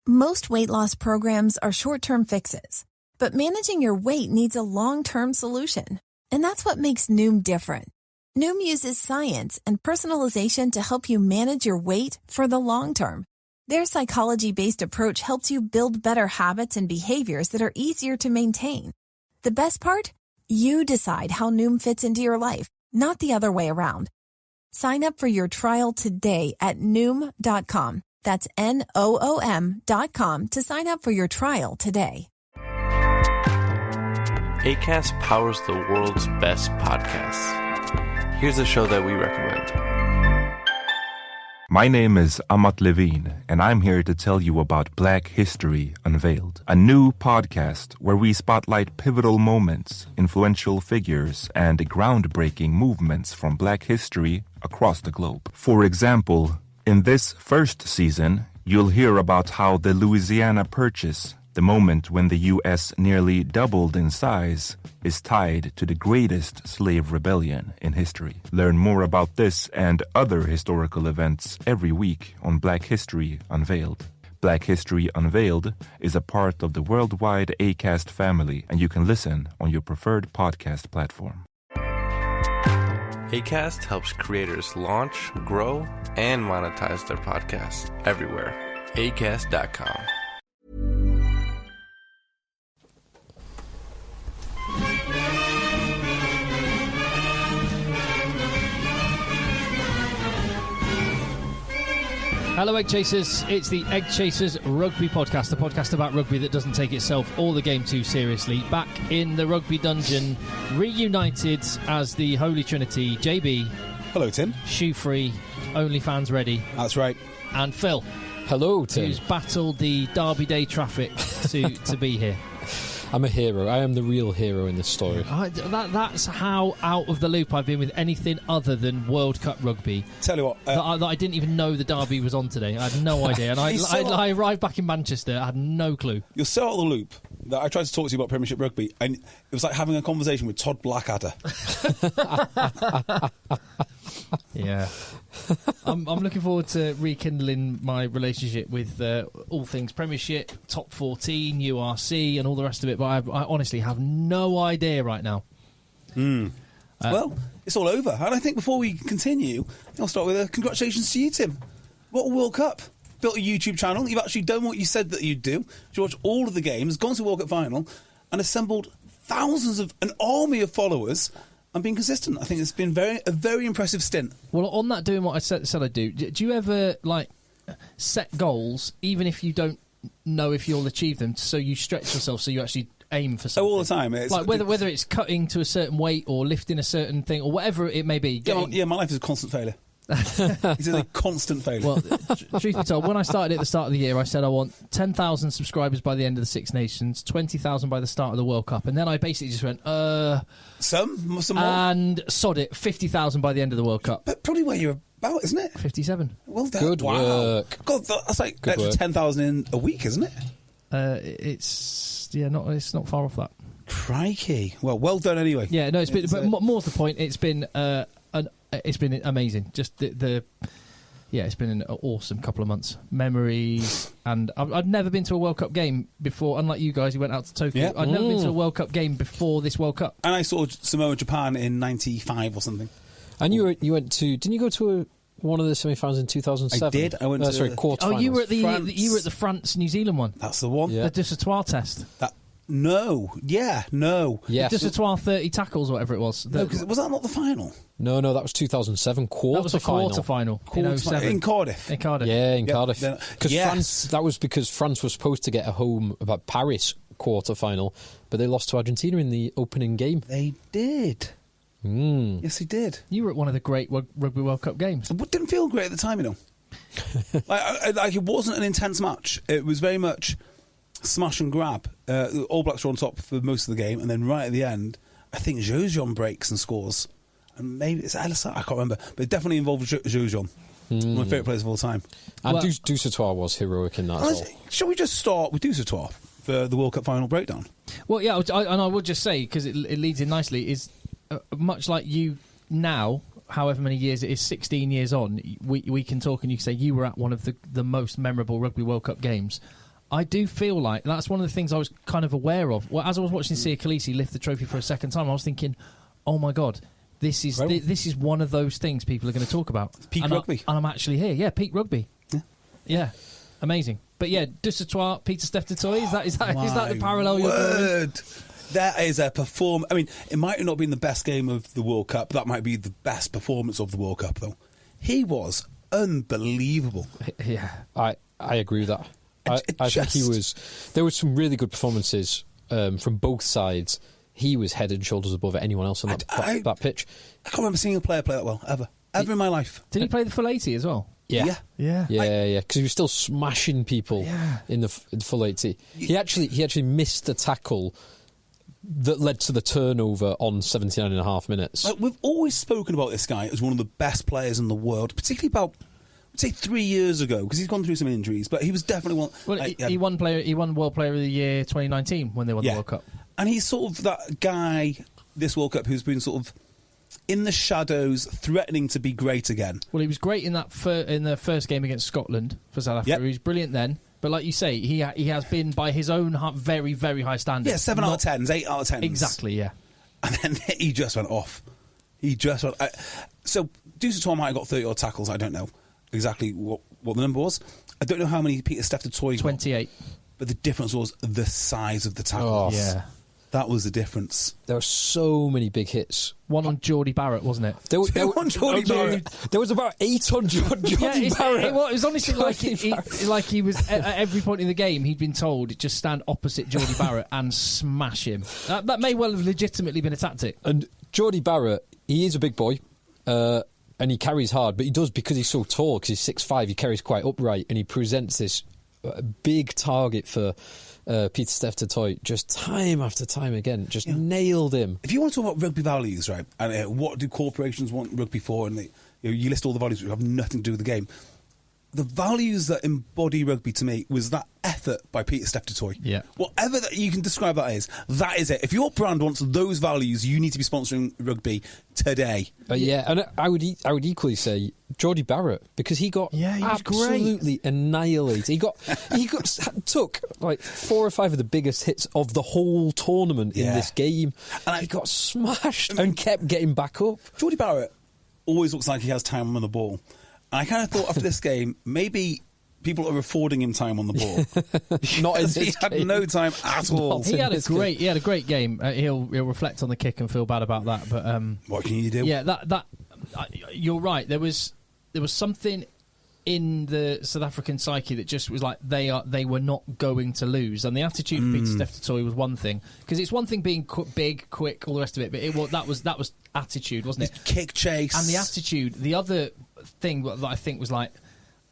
Most weight loss programs are short-term fixes, but managing your weight needs a long-term solution. And that's what makes Noom different. Noom uses science and personalization to help you manage your weight for the long term. Their psychology-based approach helps you build better habits and behaviors that are easier to maintain. The best part? You decide how Noom fits into your life, not the other way around. Sign up for your trial today at Noom.com. That's Noom.com to sign up for your trial today. Acast powers the world's best podcasts. Here's a show that we recommend. My name is Amat Levine, and I'm here to tell you about Black History Unveiled, a new podcast where we spotlight pivotal moments, influential figures, and groundbreaking movements from Black history across the globe. For example, in this first season, you'll hear about how the Louisiana Purchase, the moment when the U.S. nearly doubled in size, is tied to the greatest slave rebellion in history. Learn more about this and other historical events every week on Black History Unveiled. Black History Unveiled is a part of the worldwide Acast family, and you can listen on your preferred podcast platform. Acast helps creators launch, grow, and monetize their podcasts everywhere. Acast.com. Hello, EggChasers. It's the EggChasers Rugby Podcast, the podcast about rugby that doesn't take itself or the game too seriously. Back in the rugby dungeon, reunited as the Holy Trinity, JB. Hello, Tim. Shoe Free, OnlyFans ready. That's right. And Phil. Hello, Tim. Who's battled the Derby Day traffic to be here. I'm a hero. I am the real hero in this story. That's how out of the loop I've been with anything other than World Cup rugby. Tell you what, that I didn't even know the Derby was on today. I had no idea. And I arrived back in Manchester. I had no clue. You're so out of the loop that I tried to talk to you about Premiership Rugby, and it was like having a conversation with Todd Blackadder. Yeah. I'm looking forward to rekindling my relationship with all things Premiership, Top 14, URC, and all the rest of it, but I honestly have no idea right now. Well, it's all over. And I think before we continue, I'll start with a congratulations to you, Tim. What a World Cup. Built a YouTube channel. You've actually done what you said that you'd do. You watched all of the games, gone to the World Cup final, and assembled thousands of an army of followers and being consistent. I think it's been a very impressive stint. Well, on that, doing what I said I'd do, do you ever set goals, even if you don't know if you'll achieve them, so you stretch yourself, so you actually aim for something? Oh, all the time. It's, whether it's cutting to a certain weight or lifting a certain thing or whatever it may be. Yeah, my life is a constant failure. It's a constant failure. Well, truth be told, when I started at the start of the year, I said I want 10,000 subscribers by the end of the Six Nations, 20,000 by the start of the World Cup, and then I basically just went, some more, and sod it, 50,000 by the end of the World Cup. But probably where you're about, isn't it? 57. Well done. Good work. God, that's like an extra 10,000 in a week, isn't it? It's not far off that. Crikey. Well done anyway. Yeah, no, but more to the point, it's been amazing. Just it's been an awesome couple of months. Memories, and I'd never been to a World Cup game before. Unlike you guys, who went out to Tokyo. Yeah. I'd never been to a World Cup game before this World Cup. And I saw Samoa Japan in '95 or something. And you went to? Didn't you go to one of the semi-finals in 2007? I did. I went to quarterfinals. Oh, you were at the France New Zealand one. That's the one. Yeah. The Dusatoir test. No. Yes. Just a 30 tackles, or whatever it was. No, because was that not the final? No, that was 2007 quarter-final. That was a quarter-final. In Cardiff. Yeah, in Cardiff. France. That was because France was supposed to get a home about Paris quarter-final, but they lost to Argentina in the opening game. They did. Yes, they did. You were at one of the great Rugby World Cup games. It didn't feel great at the time, you know. Like it wasn't an intense match. It was very much smash and grab. The All Blacks were on top for most of the game, and then right at the end, I think Jojon breaks and scores. And maybe it's Elisa, I can't remember, but it definitely involved Jojon. One of my favourite players of all time. And Dusatoir was heroic in that as well. Shall we just start with Dusatoir for the World Cup final breakdown? Well, yeah, and I would just say, because it leads in nicely, is much like you now, however many years it is, 16 years on, we can talk and you can say you were at one of the most memorable Rugby World Cup games. I do feel like that's one of the things I was kind of aware of. Well, as I was watching Sia Khaleesi lift the trophy for a second time, I was thinking, oh my God, this is one of those things people are going to talk about. Peak rugby. And I'm actually here. Yeah, peak rugby. Yeah. Amazing. But yeah, de ce soir, Peter Steph de Toy, is that the parallel you're drawing? That is a perform. I mean, it might not have been the best game of the World Cup. That might be the best performance of the World Cup, though. He was unbelievable. Yeah. I agree with that. I think he was. There were some really good performances from both sides. He was head and shoulders above anyone else on that pitch. I can't remember seeing a player play that well ever in my life. Did he play the full 80 as well? Yeah. Because he was still smashing people in the full 80. He actually missed the tackle that led to the turnover on 79.5 minutes. We've always spoken about this guy as one of the best players in the world, particularly about, I'd say 3 years ago, because he's gone through some injuries, but he was definitely one. Well, he won World Player of the Year 2019 when they won the World Cup. And he's sort of that guy this World Cup who's been sort of in the shadows, threatening to be great again. Well, he was great in the first game against Scotland for South Africa. He was brilliant then. But like you say, he has been, by his own very, very high standards. Yeah, 7 out of 10s, 8 out of 10s. Exactly, yeah. And then he just went off. So, Deuce Tom might have got 30 odd tackles. I don't know exactly what the number was. I don't know how many Peter Steph de Toy got. 28. But the difference was the size of the tackle. Oh, yeah. That was the difference. There were so many big hits. One on Geordie Barrett, wasn't it? There was about 8 on Geordie Barrett. It was honestly like he was at every point in the game. He'd been told just stand opposite Geordie Barrett and smash him. That may well have legitimately been a tactic. And Geordie Barrett, he is a big boy, and he carries hard, but he does, because he's so tall, because he's 6'5", he carries quite upright, and he presents this big target for Peter Steph de Toy, just time after time again, just nailed him. If you want to talk about rugby values, right, and what do corporations want rugby for, and you list all the values which have nothing to do with the game, the values that embody rugby to me was that effort by Peter Steph de Toy. Yeah. Whatever that you can describe that is it. If your brand wants those values, you need to be sponsoring rugby today. And I would equally say Geordie Barrett, because he got absolutely annihilated. He took like 4 or 5 of the biggest hits of the whole tournament in this game. And he got smashed and kept getting back up. Geordie Barrett always looks like he has time on the ball. I kind of thought after this game, maybe people are affording him time on the ball. Not in this he had game. no time at all. He had a great game. He'll reflect on the kick and feel bad about that. But what can you do? Yeah, that you're right. There was something in the South African psyche that just was like they were not going to lose, and the attitude of Peter Steph de Toy was one thing, because it's one thing being big, quick, all the rest of it, but that was attitude, wasn't it? Kick chase and the attitude. The other thing that I think was like,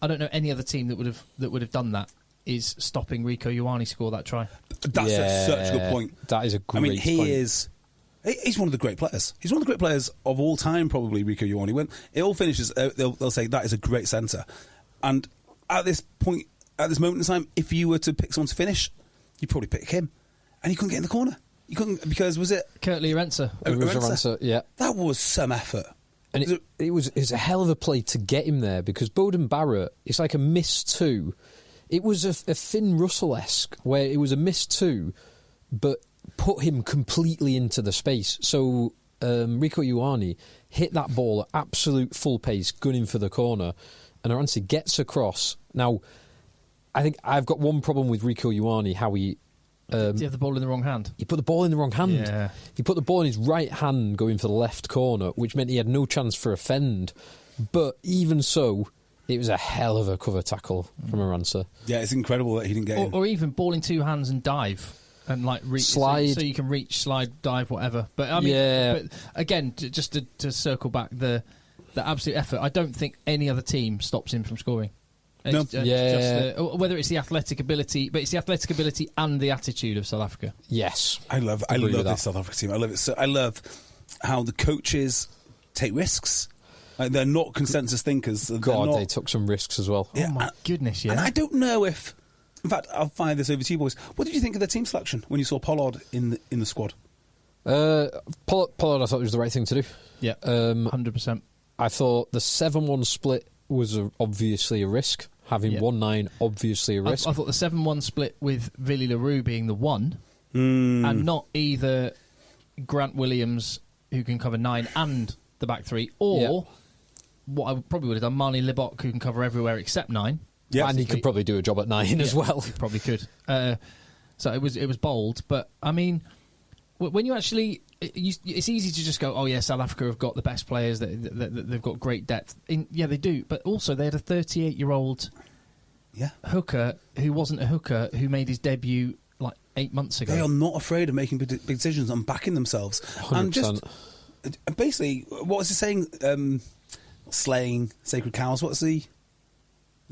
I don't know any other team that would have done that, is stopping Rico Ioane score that try. That's such a good point. That is a great point. He's one of the great players. He's one of the great players of all time, probably, Rico Ioane. When it all finishes, they'll say that is a great centre. And at this point, at this moment in time, if you were to pick someone to finish, you'd probably pick him. And he couldn't get in the corner. You couldn't, because was it Kurtley Arendse? Yeah. That was some effort. And it was a hell of a play to get him there, because Beauden Barrett, it's like a miss 2. It was a Finn Russell-esque, where it was a miss 2, but put him completely into the space. So Rico Ioane hit that ball at absolute full pace, gunning for the corner, and Arendse gets across. Now, I think I've got one problem with Rico Ioane, how he... Did he have the ball in the wrong hand? He put the ball in the wrong hand. Yeah. He put the ball in his right hand going for the left corner, which meant he had no chance for a fend. But even so, it was a hell of a cover tackle from Arendse. Yeah, it's incredible that he didn't get in. Or even ball in 2 hands and dive. And like reach, slide, so you can reach, slide, dive, whatever. But I mean, but again, just to circle back, the absolute effort. I don't think any other team stops him from scoring. No. Whether it's the athletic ability, but it's the athletic ability and the attitude of South Africa. Yes, I love this South Africa team. I love it. So I love how the coaches take risks. They're not consensus thinkers. They took some risks as well. Yeah, oh my goodness! Yeah, and I don't know if. In fact, I'll fire this over to you boys. What did you think of the team selection when you saw Pollard in the squad? Pollard, I thought it was the right thing to do. Yeah, 100%. I thought the 7-1 split was obviously a risk. having 1-9 obviously a risk. I thought the 7-1 split with Villy LaRue being the 1, and not either Grant Williams, who can cover 9 and the back 3, or what I probably would have done, Marnie Libok, who can cover everywhere except 9. Yeah, and he could probably do a job at 9 as well. He probably could. So it was bold, but I mean, when you actually, it's easy to just go, oh yeah, South Africa have got the best players, they've got great depth. Yeah, they do, but also they had a 38-year-old hooker who wasn't a hooker, who made his debut like 8 months ago. They are not afraid of making big decisions and backing themselves. 100%. And just basically, what was he saying? Slaying sacred cows. What's the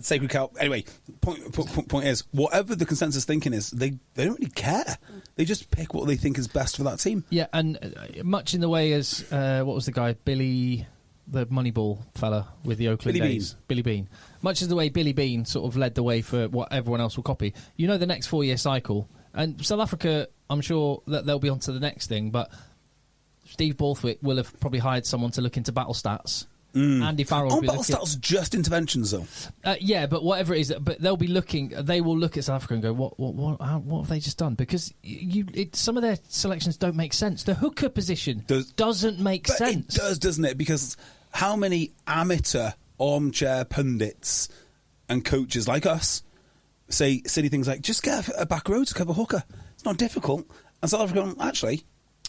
sacred cow? Anyway, point is, whatever the consensus thinking is, they don't really care. They just pick what they think is best for that team. Yeah, and much in the way as what was the guy, Billy, the Moneyball fella with the Oakland days, Billy Bean. Much as the way Billy Bean sort of led the way for what everyone else will copy. You know, the next 4-year cycle, and South Africa, I'm sure that they'll be on to the next thing, but Steve Borthwick will have probably hired someone to look into battle stats. Andy Farrell will be battle stats, just interventions though. Yeah, but whatever it is, but they'll be looking. They will look at South Africa and go, "What have they just done?" Because some of their selections don't make sense. The hooker position doesn't make sense. It does, doesn't it? Because how many amateur armchair pundits and coaches like us say silly things like, "Just get a back row to cover hooker. It's not difficult." And South Africa, actually,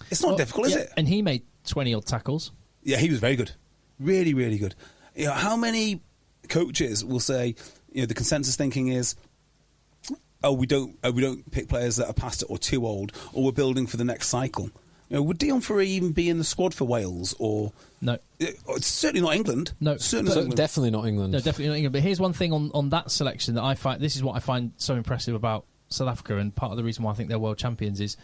it's not difficult, is it? And he made 20-odd tackles. Yeah, he was very good. Really, really good. You know, how many coaches will say, you know, the consensus thinking is, we don't pick players that are past it or too old, or we're building for the next cycle. You know, would Dion Ferré even be in the squad for Wales? Or no, it's certainly not England. No, certainly not England. Definitely not England. No, definitely not England. But here's one thing on that selection that I find. This is what I find so impressive about South Africa, and part of the reason why I think they're world champions is,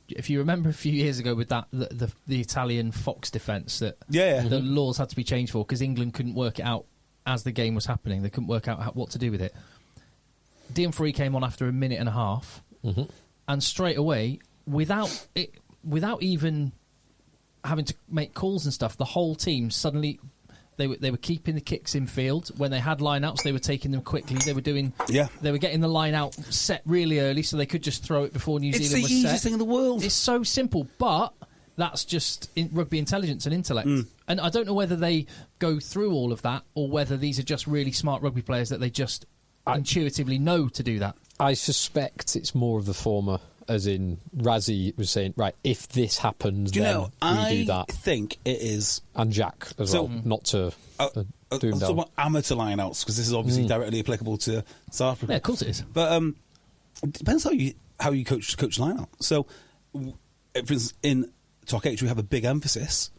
if you remember a few years ago with that the Italian Fox defence that the laws had to be changed for because England couldn't work it out as the game was happening. They couldn't work out what to do with it. Dion Ferré came on after a minute and a half, and straight away, without even having to make calls and stuff, the whole team suddenly they were keeping the kicks in field. When they had line-outs, they were taking them quickly. They were getting the line-out set really early so they could just throw it before New Zealand was set. It's the easiest thing in the world. It's so simple, but that's just rugby intelligence and intellect. And I don't know whether they go through all of that or whether these are just really smart rugby players that they just intuitively know to do that. I suspect it's more of the former, as in Razzie was saying, right, if this happens, we do that. I think it is. And Jack as well, not to do him down. About amateur line-outs, because this is obviously directly applicable to South Africa. Yeah, of course it is. But it depends how you coach line-out. So, for instance, in Talk H, we have a big emphasis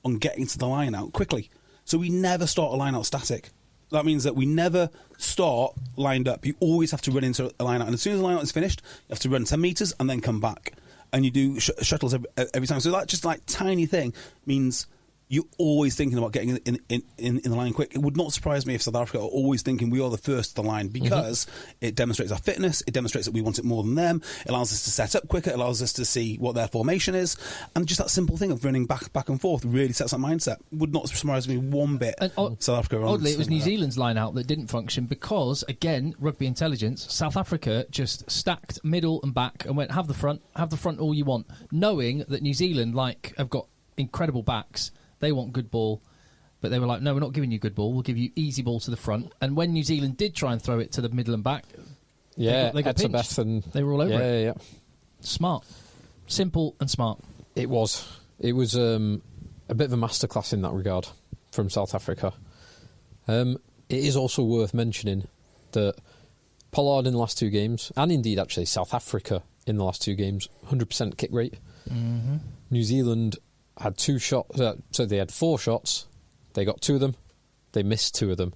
on getting to the line-out quickly. So we never start a line-out static. That means that we never start lined up. You always have to run into a line-out. And as soon as the line-out is finished, you have to run 10 metres and then come back. And you do shuttles every time. So that just like tiny thing means you're always thinking about getting in the line quick. It would not surprise me if South Africa are always thinking we are the first to the line, because it demonstrates our fitness, it demonstrates that we want it more than them, it allows us to set up quicker, it allows us to see what their formation is, and just that simple thing of running back and forth really sets that mindset. Would not surprise me one bit. South Africa oddly, it was New Zealand's line out that didn't function because, again, rugby intelligence, South Africa just stacked middle and back and went, have the front all you want, knowing that New Zealand have got incredible backs. They want good ball, but they were like, no, we're not giving you good ball. We'll give you easy ball to the front. And when New Zealand did try and throw it to the middle and back, they got pinched. They were all over it. Yeah. Smart. Simple and smart. It was. It was a bit of a masterclass in that regard from South Africa. It is also worth mentioning that Pollard in the last 2 games, and indeed actually South Africa in the last 2 games, 100% kick rate. New Zealand had 2 shots, so they had 4 shots. They got 2 of them. They missed 2 of them.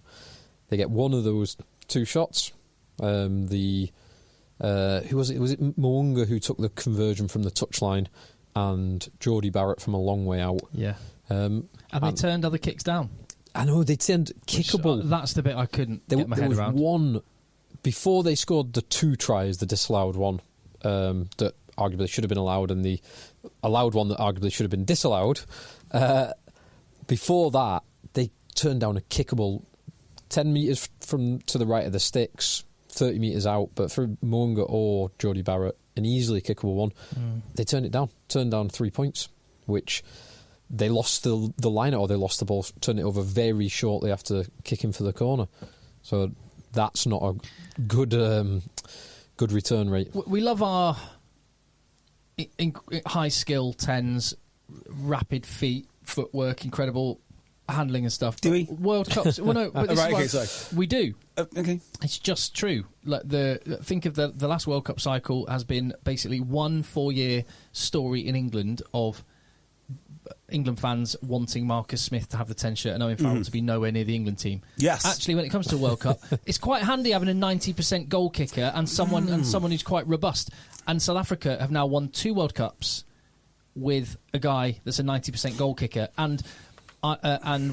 They get 1 of those 2 shots. Who was it? Was it Mounga who took the conversion from the touchline, and Geordie Barrett from a long way out? Yeah. And they turned other kicks down. I know, they turned kickable. That's the bit I couldn't get my head around. There was one before they scored the 2 tries, the disallowed one that arguably should have been allowed, and the allowed one that arguably should have been disallowed. Before that, they turned down a kickable 10 metres to the right of the sticks, 30 metres out, but for Mo'unga or Jody Barrett, an easily kickable one, they turned down 3 points, which they lost the line or they lost the ball, turned it over very shortly after kicking for the corner. So that's not a good return rate. We love our high skill 10s, rapid feet, footwork, incredible handling and stuff. Do we? World Cups. Well, no, but we do. Okay. It's just true. Like think of the last World Cup cycle has been basically 1 4-year story in England of England fans wanting Marcus Smith to have the 10 shirt and Owen Farrell to be nowhere near the England team. Yes. Actually, when it comes to a World Cup, it's quite handy having a 90% goal kicker and someone who's quite robust. And South Africa have now won 2 World Cups with a guy that's a 90% goal kicker, and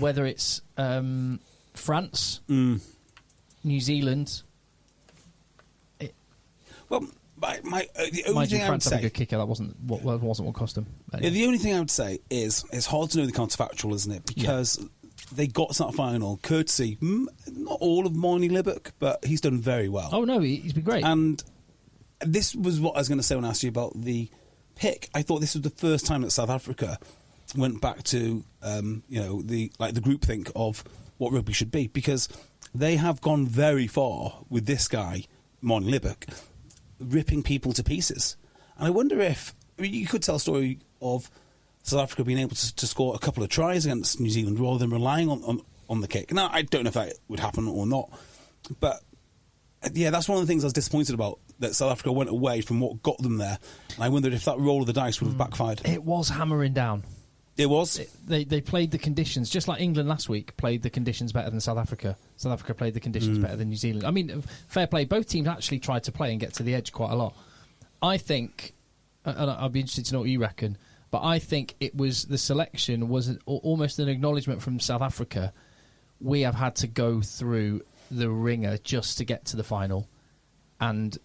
whether it's France, New Zealand. Well, the only thing I would France had a say, good kicker. That wasn't what cost them. Anyway. yeah, the only thing I would say is it's hard to know the counterfactual, isn't it? Because they got to that final courtesy, not all of Marnie Libbock, but he's done very well. Oh no, he's been great. And this was what I was going to say when I asked you about the pick. I thought this was the first time that South Africa went back to the groupthink of what rugby should be, because they have gone very far with this guy, Marnie Libbock, ripping people to pieces. And I wonder if you could tell a story of South Africa being able to score a couple of tries against New Zealand rather than relying on the kick. Now, I don't know if that would happen or not, but yeah, that's one of the things I was disappointed about, that South Africa went away from what got them there. And I wondered if that roll of the dice would have backfired. It was hammering down. It was. They played the conditions, just like England last week played the conditions better than South Africa. South Africa played the conditions better than New Zealand. I mean, fair play. Both teams actually tried to play and get to the edge quite a lot. I think, and I'd be interested to know what you reckon, but I think the selection was almost an acknowledgement from South Africa. We have had to go through the ringer just to get to the final, and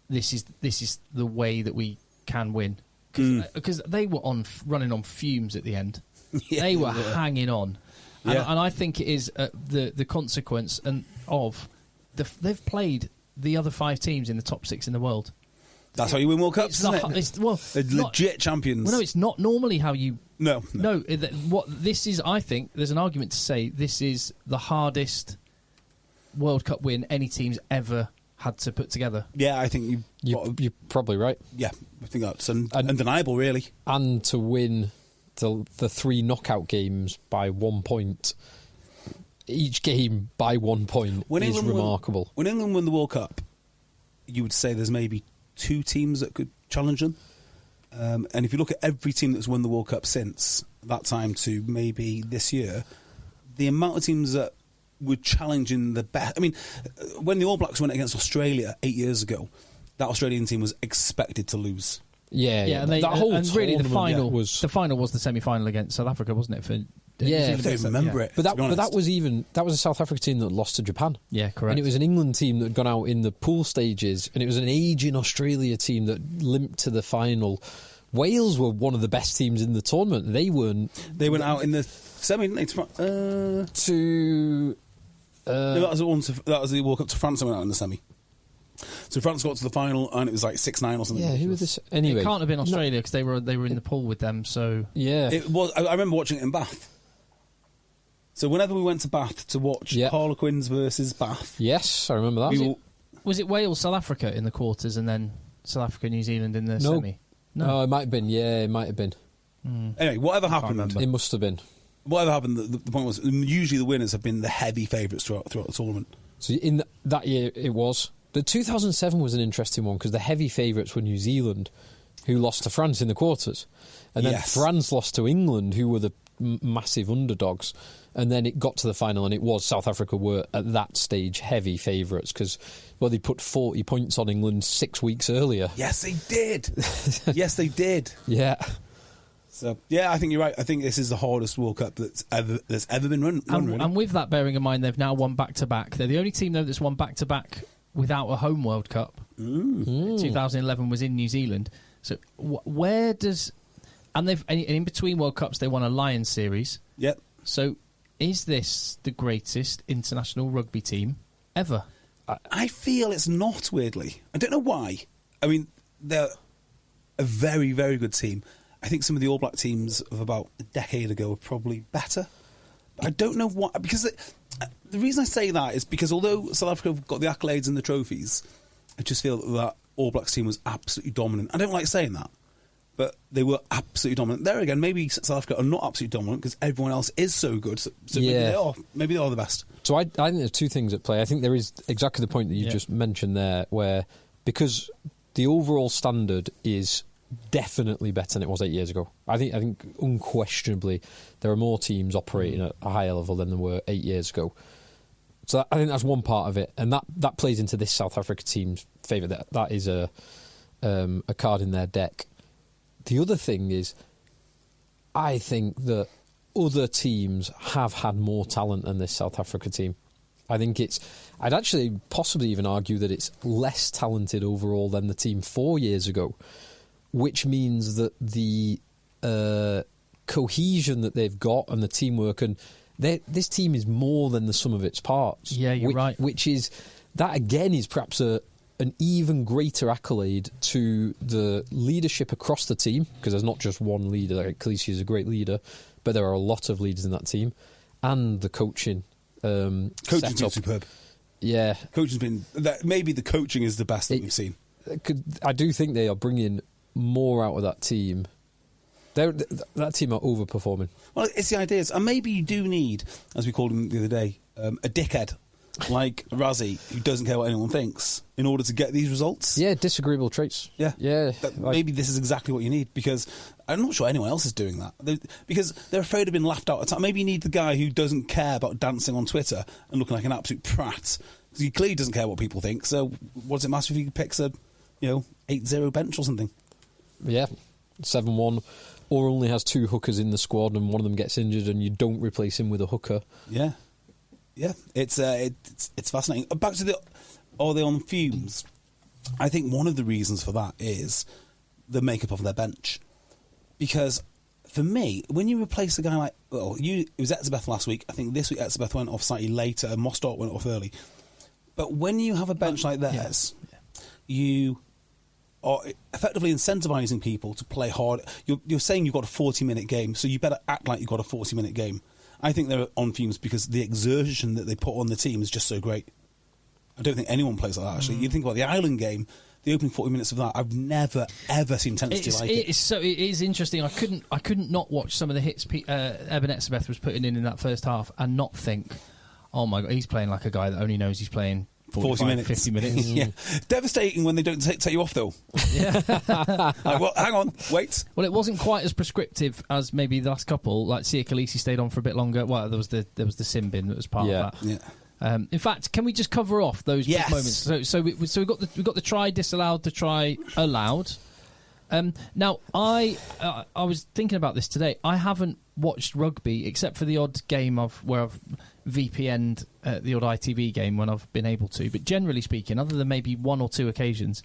this is the way that we can win. Because they were running on fumes at the end. They were hanging on. And I think it is the consequence of they've played the other 5 teams in the top 6 in the world. That's how you win World Cups, isn't it? They're legit champions. Well, no, it's not normally how you... No. What this is, I think, there's an argument to say this is the hardest World Cup win any team's ever had to put together. Yeah, I think you're probably right. Yeah, I think that's undeniable, really. And to win the 3 knockout games by 1 point, each game by 1 point, is remarkable. When England won the World Cup, you would say there's maybe 2 teams that could challenge them. And if you look at every team that's won the World Cup since that time to maybe this year, the amount of teams that were challenging the best. I mean, when the All Blacks went against Australia 8 years ago, that Australian team was expected to the final was the semi-final against South Africa, wasn't it? I don't remember it. But that was a South Africa team that lost to Japan. Yeah, correct. And it was an England team that had gone out in the pool stages, and it was an aging Australia team that limped to the final. Wales were one of the best teams in the tournament. They went out in the semi, didn't they? That was the World Cup to France. They went out in the semi. So France got to the final and it was like 6-9 or something. Yeah, who was this? Anyway, it can't have been Australia because they were in the pool with them. So yeah, it was. I remember watching it in Bath. So whenever we went to Bath to watch Harlequins versus Bath, yes, I remember that. Was it Wales, South Africa in the quarters, and then South Africa, New Zealand in the semi? No, it might have been. Yeah, it might have been. Anyway, whatever happened, it must have been. Whatever happened, the point was usually the winners have been the heavy favourites throughout the tournament. So in that year, it was. The 2007 was an interesting one because the heavy favourites were New Zealand, who lost to France in the quarters, and then France lost to England, who were the massive underdogs. And then it got to the final, and it was South Africa were at that stage heavy favourites because they put 40 points on England 6 weeks earlier. Yes, they did. Yes, they did. Yeah. So yeah, I think you're right. I think this is the hardest World Cup that's ever been run. And with that bearing in mind, they've now won back-to-back. They're the only team though that's won back-to-back without a home World Cup. 2011 was in New Zealand. So where does... And in between World Cups, they won a Lions series. Yep. So is this the greatest international rugby team ever? I feel it's not, weirdly. I don't know why. I mean, they're a very, very good team. I think some of the All Black teams of about a decade ago were probably better. But I don't know why. Because the reason I say that is because although South Africa have got the accolades and the trophies, I just feel that All Blacks team was absolutely dominant. I don't like saying that, but they were absolutely dominant. There again, maybe South Africa are not absolutely dominant because everyone else is so good. So maybe they are the best. So I think there's two things at play. I think there is exactly the point that you just mentioned there, where because the overall standard is definitely better than it was 8 years ago. I think unquestionably there are more teams operating at a higher level than there were 8 years ago. So I think that's one part of it, and that plays into this South Africa team's favour. That is a card in their deck. The other thing is, I think that other teams have had more talent than this South Africa team. I think I'd actually possibly even argue that it's less talented overall than the team 4 years ago, which means that the cohesion that they've got and the teamwork, and this team is more than the sum of its parts. Yeah, you're right. Which is, that again is perhaps an even greater accolade to the leadership across the team, because there's not just one leader. Like, Khaleesi is a great leader, but there are a lot of leaders in that team, and the coaching. Coaching's been superb. Yeah, Coaching's been maybe the coaching is the best that we've seen. I do think they are bringing more out of that team. That team are overperforming. Well, it's the ideas, and maybe you do need, as we called him the other day, a dickhead like Razzie who doesn't care what anyone thinks in order to get these results. Yeah, disagreeable traits. Yeah. Maybe this is exactly what you need, because I'm not sure anyone else is doing that. Because they're afraid of being laughed out at time. Maybe you need the guy who doesn't care about dancing on Twitter and looking like an absolute prat, because he clearly doesn't care what people think. So what does it matter if he picks a 8-0 bench or something? Yeah, 7-1, or only has two hookers in the squad and one of them gets injured and you don't replace him with a hooker. Yeah, it's fascinating. Back to are they on fumes? I think one of the reasons for that is the makeup of their bench. Because for me, when you replace a guy like, it was Etzebeth last week. I think this week Etzebeth went off slightly later and Mostert went off early. But when you have a bench like theirs, you are effectively incentivising people to play hard. You're saying you've got a 40-minute game, so you better act like you've got a 40-minute game. I think they're on fumes because the exertion that they put on the team is just so great. I don't think anyone plays like that, actually. You think about the Ireland game, the opening 40 minutes of that, I've never, ever seen intensity like it. It is interesting. I couldn't not watch some of the hits Eben Etzebeth was putting in that first half and not think, oh my God, he's playing like a guy that only knows he's playing 40 minutes. 50 minutes. Yeah. Devastating when they don't take you off, though. Yeah. Well, hang on, wait. Well, it wasn't quite as prescriptive as maybe the last couple. Like Sia Khaleesi stayed on for a bit longer. Well, there was the sin bin that was part of that. Yeah. In fact, can we just cover off those big moments? So we got the try disallowed, the try allowed. Now I was thinking about this today. I haven't watched rugby except for the odd game where I've VPN'd the odd ITV game when I've been able to. But generally speaking, other than maybe one or two occasions,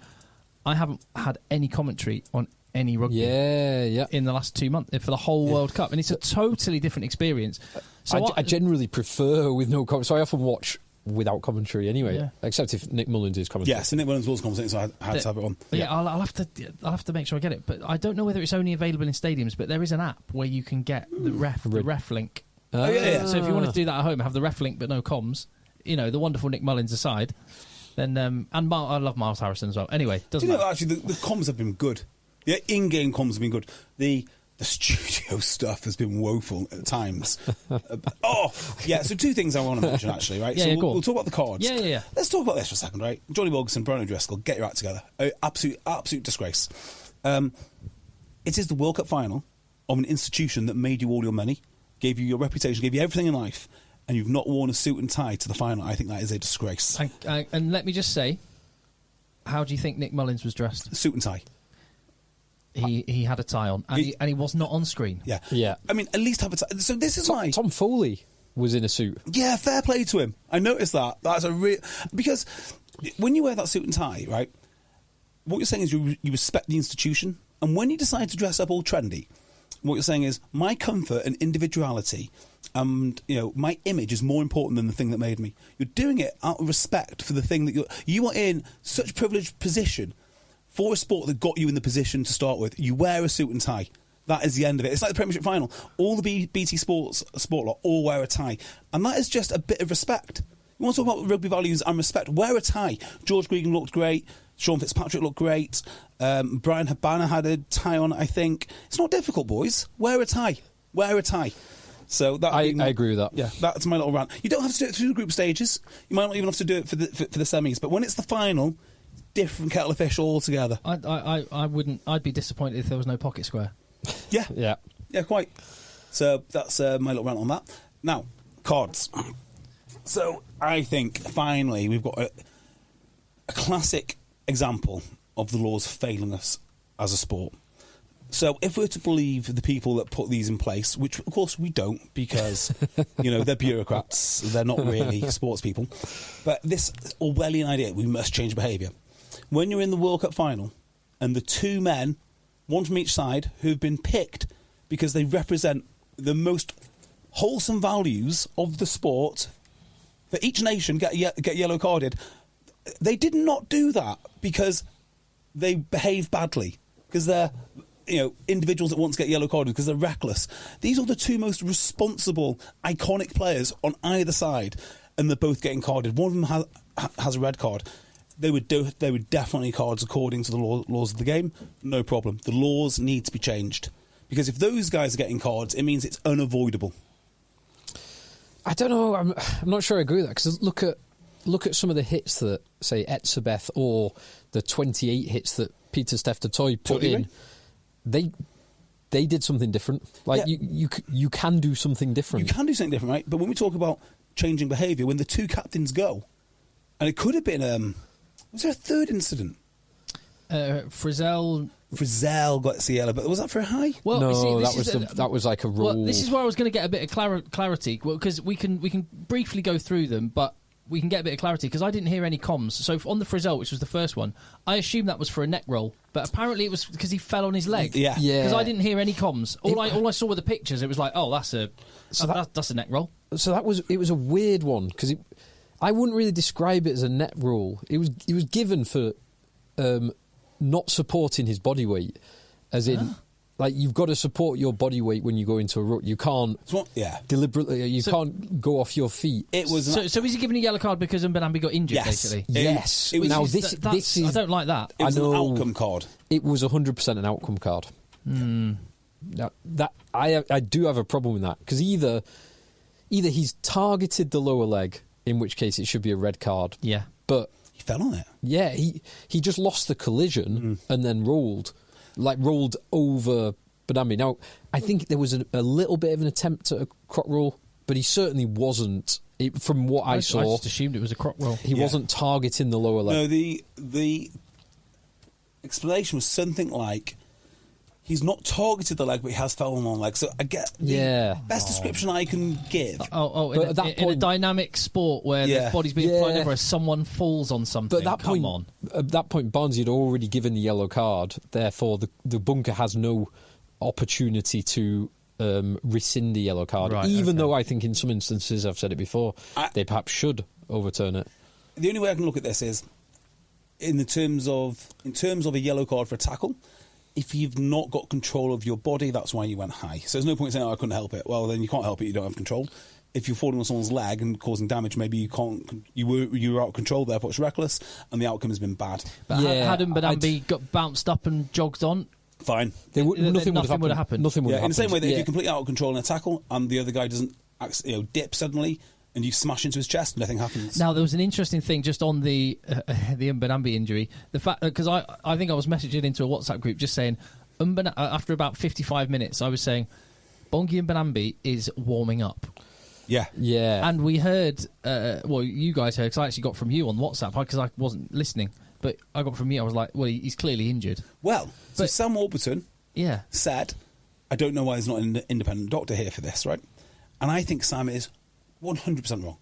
I haven't had any commentary on any rugby in the last 2 months for the whole World Cup, and it's a totally different experience. So I generally prefer with no commentary. So I often watch without commentary anyway, except if Nick Mullins is commentating. Yes, Nick Mullins was commentating, so I had to have it on. Yeah, I'll have to make sure I get it. But I don't know whether it's only available in stadiums. But there is an app where you can get the ref link. So if you wanted to do that at home, have the ref link but no comms, the wonderful Nick Mullins aside, then I love Miles Harrison as well. Anyway, doesn't matter. Actually, the comms have been good. The in-game comms have been good. The studio stuff has been woeful at times. So two things I want to mention, actually, right? We'll talk about the cards. Yeah. Let's talk about this for a second, right? Johnny Wilkinson, Bruno Driscoll, get your act together. Absolute disgrace. It is the World Cup final of an institution that made you all your money, gave you your reputation, gave you everything in life, and you've not worn a suit and tie to the final. I think that is a disgrace. And let me just say, how do you think Nick Mullins was dressed? Suit and tie. He had a tie on, and he was not on screen. Yeah. I mean, at least have a tie. So this is why Tom Foley was in a suit. Yeah, fair play to him. I noticed that. That's a real, because when you wear that suit and tie, right? What you're saying is you respect the institution, and when you decide to dress up all trendy, what you're saying is my comfort and individuality and my image is more important than the thing that made me. You're doing it out of respect for the thing that you are in such privileged position for a sport that got you in the position to start with. You wear a suit and tie. That is the end of it. It's like the Premiership final. All the BT sport lot all wear a tie. And that is just a bit of respect. You want to talk about rugby values and respect? Wear a tie. George Gregan looked great. Sean Fitzpatrick looked great. Brian Habana had a tie on, I think. It's not difficult, boys. Wear a tie. Wear a tie. So that I agree with that. Yeah, that's my little rant. You don't have to do it through the group stages. You might not even have to do it for the semis. But when it's the final, different kettle of fish altogether. I wouldn't. I'd be disappointed if there was no pocket square. Yeah, quite. So that's my little rant on that. Now, cards. So I think finally we've got a classic example of the laws failing us as a sport. So if we're to believe the people that put these in place, which of course we don't because, they're bureaucrats, they're not really sports people, but this Orwellian idea, we must change behaviour. When you're in the World Cup final and the two men, one from each side, who've been picked because they represent the most wholesome values of the sport, for each nation get yellow carded, they did not do that because they behave badly, because they're individuals that want to get yellow carded because they're reckless. These are the two most responsible, iconic players on either side, and they're both getting carded. One of them has a red card. They would definitely cards according to the laws of the game. No problem. The laws need to be changed, because if those guys are getting cards, it means it's unavoidable. I don't know. I'm not sure I agree with that, because look at some of the hits that, say, Etzebeth or the 28 hits that Peter Steph Toy put in. They did something different. Like, you can do something different. You can do something different, right? But when we talk about changing behaviour, when the two captains go, and it could have been... was there a third incident? Frizzell got the yellow, but was that for a high? Well, no, that was like a rule. Well, this is where I was going to get a bit of clarity, because we can briefly go through them, but we can get a bit of clarity, because I didn't hear any comms. So on the Frizzell, which was the first one, I assumed that was for a neck roll, but apparently it was because he fell on his leg. Yeah. Because I didn't hear any comms. All I saw were the pictures. It was like, oh, that's a neck roll. So it was a weird one, because I wouldn't really describe it as a net roll. It was given for not supporting his body weight, as in, like, you've got to support your body weight when you go into a ruck. You can't deliberately. You can't go off your feet. It was so is he given a yellow card because Mbanambi got injured? Yes. Basically, yes. This is. I don't like that. It was an outcome card. It was 100% an outcome card. Now, that I do have a problem with that, because either he's targeted the lower leg, in which case it should be a red card. Yeah, but he fell on it. Yeah, he just lost the collision and then rolled over Mbanambi. Now, I think there was a little bit of an attempt at a croc roll, but he certainly wasn't. From what I saw, I just assumed it was a croc roll. He wasn't targeting the lower leg. No, the explanation was something like, he's not targeted the leg, but he has fallen on the leg. So I get the best description I can give. In a dynamic sport where the body's being flown everywhere, someone falls on something. But at that point, Barnes had already given the yellow card. Therefore, the bunker has no opportunity to rescind the yellow card. Right, even though I think in some instances, I've said it before, they perhaps should overturn it. The only way I can look at this is in terms of a yellow card for a tackle. If you've not got control of your body, that's why you went high. So there's no point saying, I couldn't help it. Well, then you can't help it, you don't have control. If you're falling on someone's leg and causing damage, maybe you were out of control, therefore it's reckless, and the outcome has been bad. But had Mbanambi got bounced up and jogged on, fine. Nothing would have happened. Nothing would have happened. In the same way that if you're completely out of control in a tackle and the other guy doesn't dip suddenly, and you smash into his chest, nothing happens. Now, there was an interesting thing just on the Mbanambi injury. The fact, because I think I was messaging into a WhatsApp group just saying, after about 55 minutes, I was saying, Bongi Mbanambi is warming up. Yeah. And we heard, you guys heard, because I actually got from you on WhatsApp, because I wasn't listening, but I got from you, I was like, well, he's clearly injured. Well, so Sam Warburton said, I don't know why there's not an independent doctor here for this, right? And I think Sam is 100% wrong.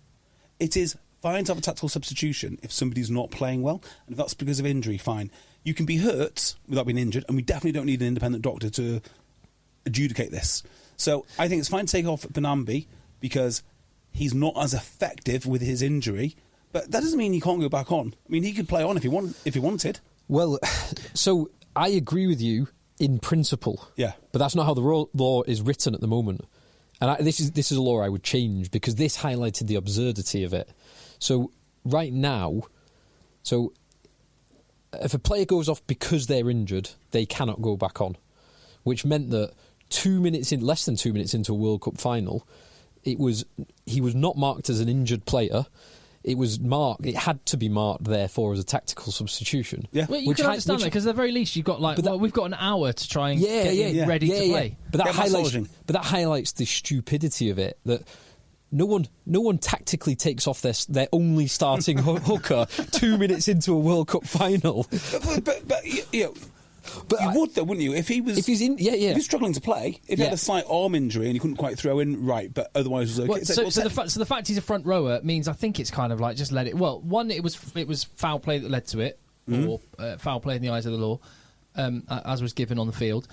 It is fine to have a tactical substitution if somebody's not playing well, and if that's because of injury, fine. You can be hurt without being injured, and we definitely don't need an independent doctor to adjudicate this. So I think it's fine to take off Benambi because he's not as effective with his injury, but that doesn't mean he can't go back on. I mean, he could play on if he wanted. Well, so I agree with you in principle. Yeah. But that's not how the law is written at the moment. And this is a law I would change because this highlighted the absurdity of it. So right now, if a player goes off because they're injured, they cannot go back on, which meant that less than 2 minutes into a World Cup final, he was not marked as an injured player. It had to be marked, therefore, as a tactical substitution. Yeah. Well, you can understand that because at the very least you've got we've got an hour to try and get you ready to play. But that highlights the stupidity of it. That no one tactically takes off their only starting hooker 2 minutes into a World Cup final. But you would though, wouldn't you? If he's struggling to play, if he had a slight arm injury and he couldn't quite throw in right, but otherwise was okay. Well, so the fact he's a front rower means I think it's kind of like just let it. Well, one, it was foul play that led to it, or foul play in the eyes of the law, as was given on the field,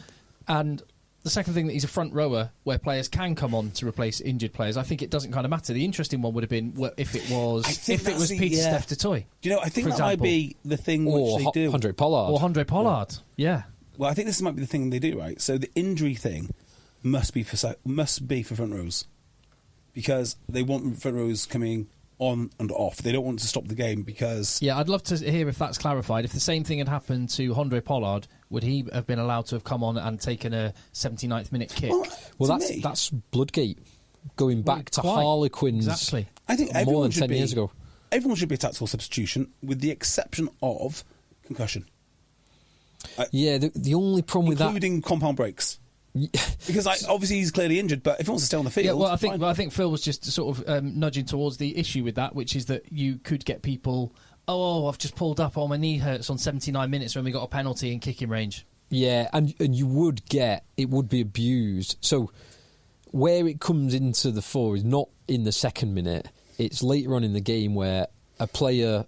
and the second thing that he's a front rower where players can come on to replace injured players. I think it doesn't kind of matter. The interesting one would have been if it was Peter Steph Dutoit. Do you know? I think that might be the thing which they do. Andre Pollard. Yeah. Well, I think this might be the thing they do, right? So the injury thing must be for front rows because they want front rows coming on and off. They don't want to stop the game because... Yeah, I'd love to hear if that's clarified. If the same thing had happened to Andre Pollard, would he have been allowed to have come on and taken a 79th minute kick? Well, that's Bloodgate going back to Harlequins. Exactly. I think more than 10 years ago. Everyone should be a tactical substitution with the exception of concussion. The only problem with that... Including compound breaks. Because obviously he's clearly injured, but if he wants to stay on the field... Yeah, well, I think Phil was just sort of nudging towards the issue with that, which is that you could get people... Oh, I've just pulled up. Oh, my knee hurts on 79 minutes when we got a penalty in kicking range. Yeah, and you would get... It would be abused. So where it comes into the fore is not in the second minute. It's later on in the game where a player...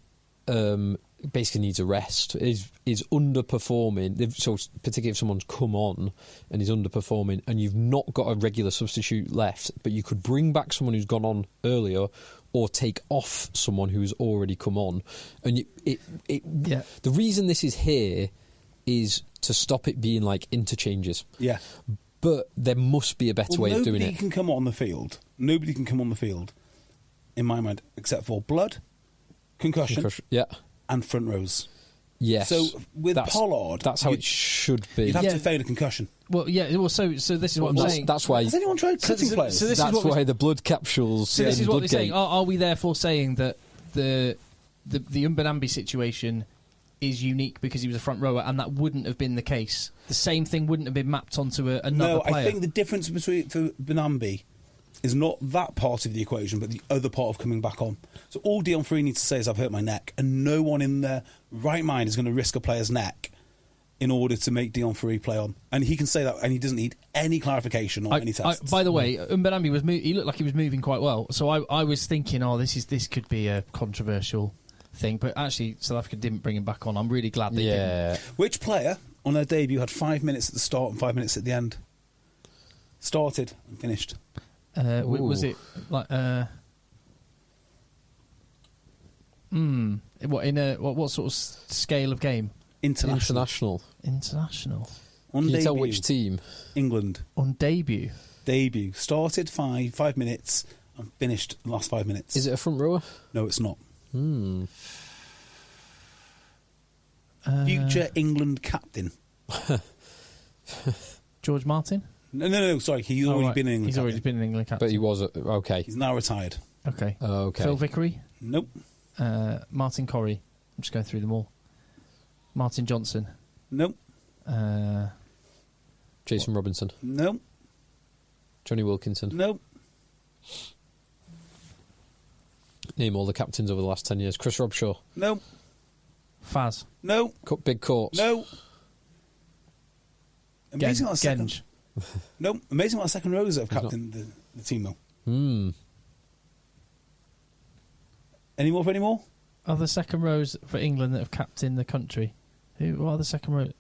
basically needs a rest, is underperforming, so particularly if someone's come on and is underperforming and you've not got a regular substitute left, but you could bring back someone who's gone on earlier or take off someone who's already come on. And the reason this is here is to stop it being like interchanges. Yeah. But there must be a better way of doing it. Nobody can come on the field, in my mind, except for blood, concussion. Yeah. And front rows. Yes. So with Pollard, that's how it should be. You'd have to fail a concussion. Well, yeah. Well, so this is what I'm saying. That's why. Has anyone tried cutting players? So that's why the blood capsules. So this is what we're saying. Bloodgate. Are we therefore saying that the Mbanambi situation is unique because he was a front rower, and that wouldn't have been the case? The same thing wouldn't have been mapped onto another player. No, I think the difference for Mbanambi is not that part of the equation, but the other part of coming back on. So all Dion Free needs to say is, I've hurt my neck, and no one in their right mind is going to risk a player's neck in order to make Dion Free play on. And he can say that, and he doesn't need any clarification or any tests. By the way, Mbanambi he looked like he was moving quite well. So I was thinking, this could be a controversial thing, but actually South Africa didn't bring him back on. I'm really glad they didn't. Which player on their debut had 5 minutes at the start and 5 minutes at the end? Started and finished. Was it like what sort of scale of game? International. Can On you debut, tell which team? England. On debut. Started 5 minutes and finished the last 5 minutes. Is it a front rower? No, it's not. Future England captain. George Martin? No, sorry. He's already been in England. He's already been in England captain. But he was okay. He's now retired. Okay. Okay. Phil Vickery? Nope. Martin Corrie. I'm just going through them all. Martin Johnson? Nope. Jason Robinson? Nope. Johnny Wilkinson? Nope. Name all the captains over the last 10 years. Chris Robshaw? Nope. Faz? No. Big Courts? No. Amazing what Genge? No. Amazing what second rows have captained the team though. Any more? Are the second rows for England that have captained the country? What are the second rows?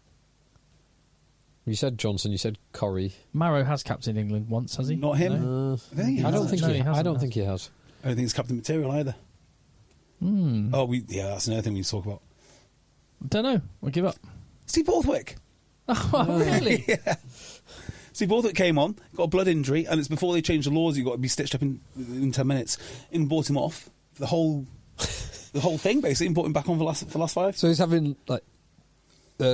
You said Johnson. You said Corrie. Marrow has captained England once, has he? Not him. No? I don't think he. hasn't. I don't think he has. I don't think it's captain material either. Oh, that's another thing we need to talk about. Don't know. We'll give up. Steve Borthwick. Oh, really? Yeah. Steve Borthwick came on, got a blood injury, and it's before they changed the laws. You got to be stitched up in 10 minutes. And brought him off the whole thing basically, and brought him back on for last 5. So he's having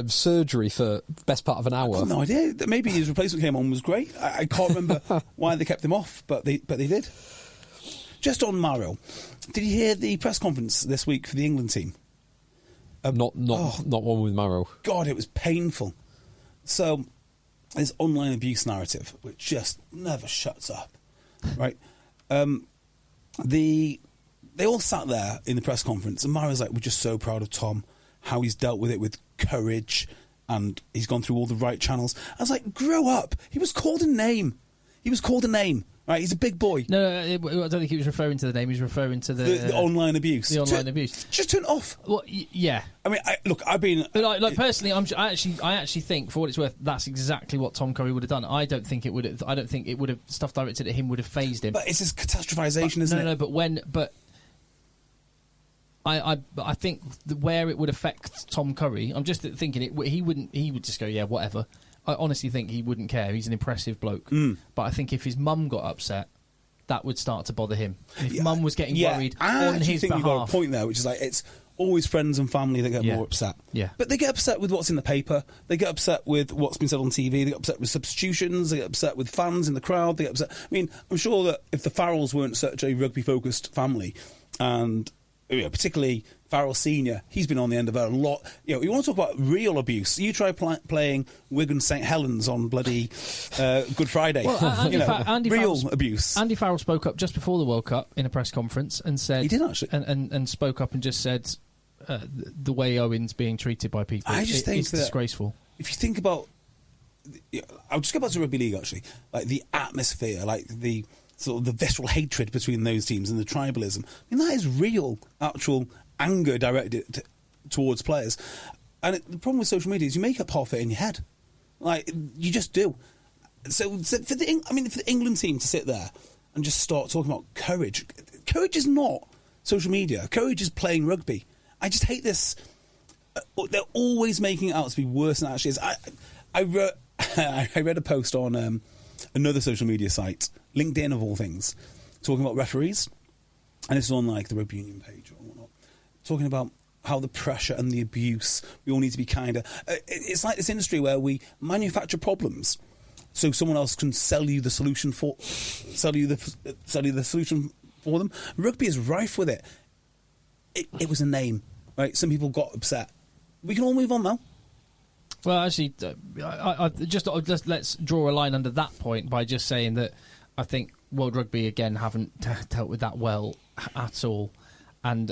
surgery for best part of an hour. I've got no idea. Maybe his replacement came on was great. I can't remember why they kept him off, but they did. Just on Marrow, did you hear the press conference this week for the England team? Not one with Marrow. God, it was painful. So, this online abuse narrative, which just never shuts up, right? They all sat there in the press conference, and Marrow's like, "We're just so proud of Tom, how he's dealt with it with courage, and he's gone through all the right channels." I was like, "Grow up!" He was called a name. Right, he's a big boy. No, I don't think he was referring to the name. He was referring to the online abuse. The online abuse. Just turn it off. Well, yeah. I mean, I've been personally, I actually think, for what it's worth, that's exactly what Tom Curry would have done. I don't think it would have stuff directed at him would have phased him. But it's this catastrophization, isn't it? No. I think where it would affect Tom Curry, I'm just thinking he would just go, yeah, whatever. I honestly think he wouldn't care. He's an impressive bloke. But I think if his mum got upset, that would start to bother him. And if mum was getting worried on his behalf... you've got a point there, which is like, it's always friends and family that get more upset. Yeah. But they get upset with what's in the paper. They get upset with what's been said on TV. They get upset with substitutions. They get upset with fans in the crowd. They get upset... I mean, I'm sure that if the Farrells weren't such a rugby-focused family, and... particularly Farrell Senior, he's been on the end of it a lot. You want to talk about real abuse? You try playing Wigan St Helens on bloody Good Friday. Well, real abuse. Andy Farrell spoke up just before the World Cup in a press conference and said he did actually, and spoke up and just said the way Owen's being treated by people. I just think it's disgraceful. If you think about, I'll just go back to rugby league actually, like the atmosphere, like the sort of the visceral hatred between those teams and the tribalism. I mean, that is real, actual anger directed towards players. And the problem with social media is you make up half it in your head. Like, you just do. So for the England team to sit there and just start talking about courage. Courage is not social media. Courage is playing rugby. I just hate this. They're always making it out to be worse than it actually is. I read a post on another social media site, LinkedIn of all things, talking about referees, and this is on like the rugby union page or whatnot, talking about how the pressure and the abuse, we all need to be kinder. It's like this industry where we manufacture problems so someone else can sell you the solution for them. Rugby is rife with it. It was a name, right? Some people got upset. We can all move on now. Well, actually, let's draw a line under that point by just saying that I think World Rugby again haven't dealt with that well at all, and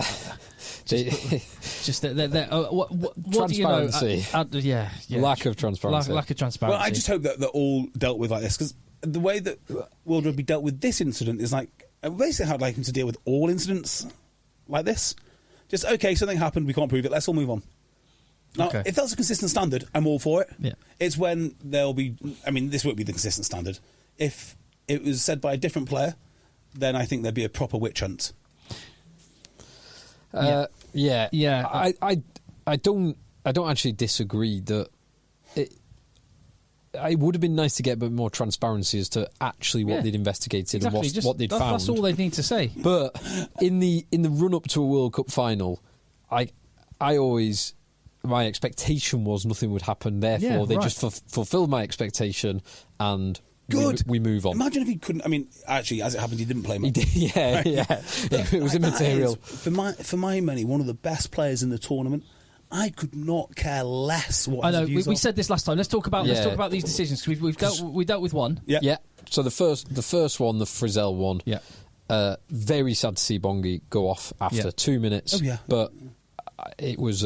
just that what transparency, do you know? Lack of transparency, lack of transparency. Well, I just hope that they're all dealt with like this, because the way that World Rugby dealt with this incident is like basically how I'd like them to deal with all incidents like this. Just okay, something happened, we can't prove it. Let's all move on. Now, if that's a consistent standard, I'm all for it. Yeah. It's when there'll be... I mean, this won't be the consistent standard. If it was said by a different player, then I think there'd be a proper witch hunt. Yeah. Yeah. I don't actually disagree that it would have been nice to get a bit more transparency as to actually what they'd investigated and what they'd found. That's all they need to say. But in the run up to a World Cup final, I always... my expectation was nothing would happen. Therefore, they just fulfilled my expectation, and we move on. Imagine if he couldn't. I mean, actually, as it happened, he didn't play much. He did, yeah. It was immaterial. For my money, one of the best players in the tournament. I could not care less what. I know. We said this last time. Let's talk about these decisions. We dealt with one. Yeah. So the first one, the Frizzell one. Yeah. Very sad to see Bongi go off after 2 minutes. Oh yeah. But it was.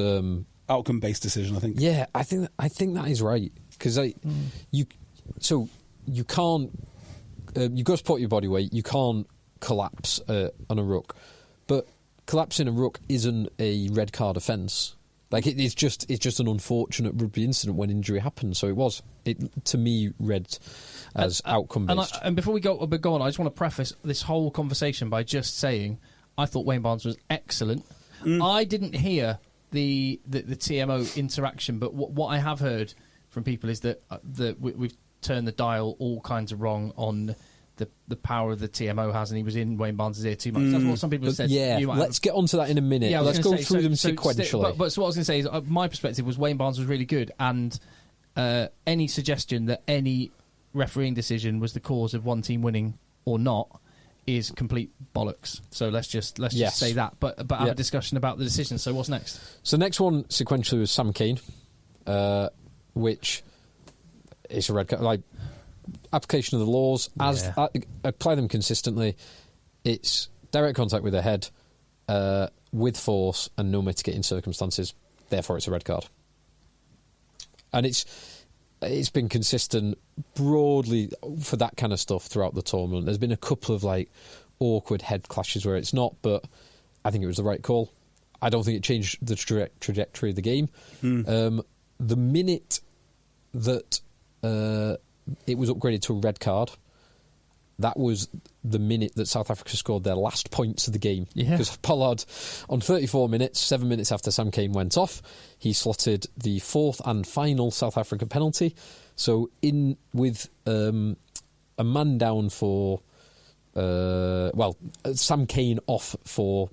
Outcome-based decision, I think. Yeah, I think that is right, because you can't you've got to support your body weight. You can't collapse on a ruck, but collapsing a ruck isn't a red card offence. Like it's just an unfortunate rugby incident when injury happened. So it to me read as outcome based. And before we go on, I just want to preface this whole conversation by just saying I thought Wayne Barnes was excellent. I didn't hear the TMO interaction, but what I have heard from people is that we've turned the dial all kinds of wrong on the power the TMO has, and he was in Wayne Barnes' ear too much. That's what some people have said. Yeah, let's get onto that in a minute. Yeah, let's go through them sequentially. But so what I was going to say is, my perspective was Wayne Barnes was really good, and any suggestion that any refereeing decision was the cause of one team winning or not is complete bollocks. So let's just say that. But have a discussion about the decision. So what's next? So next one sequentially was Sam Cane, which is a red card. Like, application of the laws, apply them consistently. It's direct contact with the head with force and no mitigating circumstances. Therefore, it's a red card. And it's been consistent broadly for that kind of stuff throughout the tournament. There's been a couple of like awkward head clashes where it's not, but I think it was the right call. I don't think it changed the trajectory of the game. The minute that it was upgraded to a red card, that was the minute that South Africa scored their last points of the game. Because Pollard, on 34 minutes, 7 minutes after Sam Cane went off, he slotted the fourth and final South Africa penalty. So with a man down for Sam Cane off for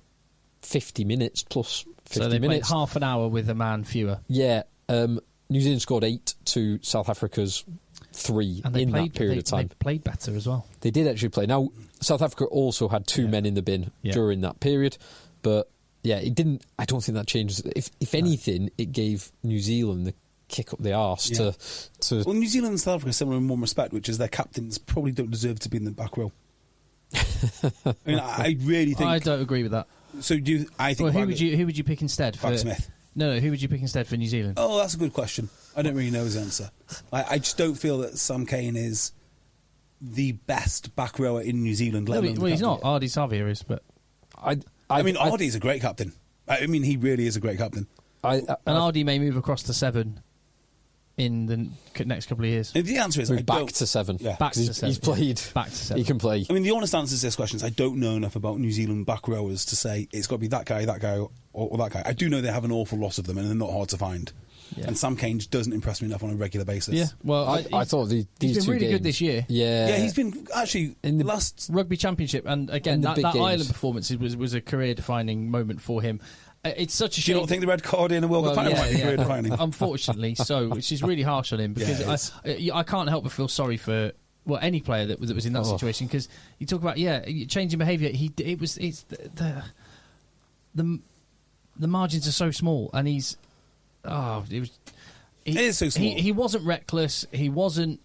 50 minutes plus 50 minutes. So they played half an hour with a man fewer. Yeah. New Zealand scored 8 to South Africa's 3 that period of time. They played better as well. They did actually play. Now, South Africa also had 2 men in the bin during that period, but it didn't. I don't think that changes. If anything, it gave New Zealand the kick up the arse to. Well, New Zealand and South Africa are similar in one respect, which is their captains probably don't deserve to be in the back row. I mean, I really think. I don't agree with that. So do you? I think. Well, who would you pick instead? For Smith. No, who would you pick instead for New Zealand? Oh, that's a good question. I don't really know his answer. I just don't feel that Sam Cane is the best back rower in New Zealand. Well, he's not. Ardy Savia is, but I mean, Ardy's a great captain. I mean, he really is a great captain. And Ardy may move across to 7 in the next couple of years. And the answer is back to 7. Yeah. Back to 7. He's played. Back to 7. He can play. I mean, the honest answer to this question is I don't know enough about New Zealand back rowers to say it's got to be that guy, or that guy. I do know they have an awful lot of them, and they're not hard to find. Yeah. And Sam Cane doesn't impress me enough on a regular basis. Yeah, well, I thought these he's been two really games, good this year. Yeah, he's been actually in the last Rugby Championship, and again that Ireland performance was a career-defining moment for him. It's such a shame. Do you not think the red card in a World Cup final might be career-defining? Unfortunately, so, which is really harsh on him because I can't help but feel sorry for any player that was in that situation, because you talk about changing behaviour. The margins are so small, and it is so small. He wasn't reckless. He wasn't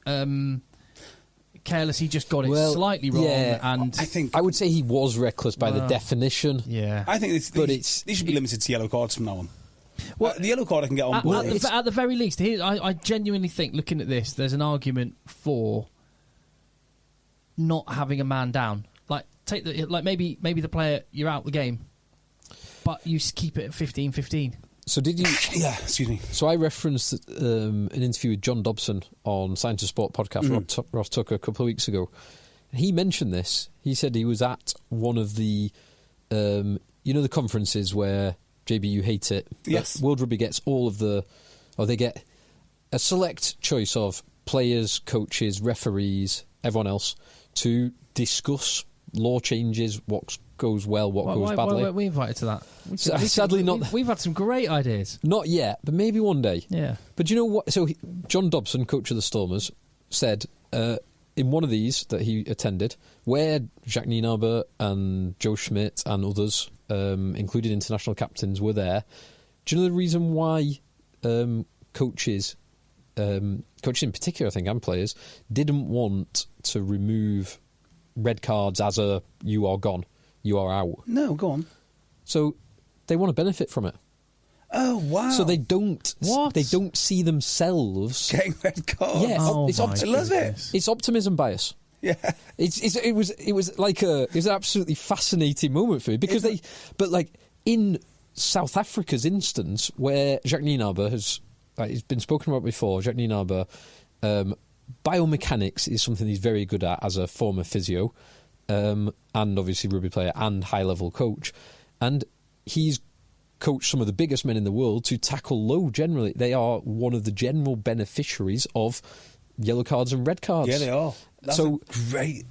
careless. He just got it slightly wrong. Yeah, and I would say he was reckless by the definition. Yeah, I think these should be limited to yellow cards from now on. Well, the yellow card I can get on board. At the very least, I genuinely think, looking at this, there's an argument for not having a man down. Like maybe the player, you're out the game, but you keep it at 15-15. So did you? Yeah, excuse me. So I referenced an interview with John Dobson on Science of Sport podcast, Ross Tucker, a couple of weeks ago. He mentioned this. He said he was at one of the, the conferences where, JB, you hate it. Yes. World Rugby gets they get a select choice of players, coaches, referees, everyone else to discuss law changes, what goes well, what goes badly. Why weren't we invited to that? Sadly not. We've had some great ideas. Not yet, but maybe one day. Yeah. But you know what? So John Dobson, coach of the Stormers, said in one of these that he attended, where Jacques Nienaber and Joe Schmidt and others, including international captains, were there. Do you know the reason why coaches in particular, I think, and players, didn't want to remove red cards as a you are gone, you are out? No, go on. So they want to benefit from it. Oh, wow. So they don't. What? They don't see themselves getting red cards. Yeah, I love it. It's optimism bias. Yeah, it was like it was an absolutely fascinating moment for me because in South Africa's instance, where Jacques Nienaber has, it's been spoken about before. Jacques Nienaber, biomechanics is something he's very good at as a former physio, and obviously rugby player and high-level coach. And he's coached some of the biggest men in the world to tackle low generally. They are one of the general beneficiaries of yellow cards and red cards. Yeah, they are. That's great.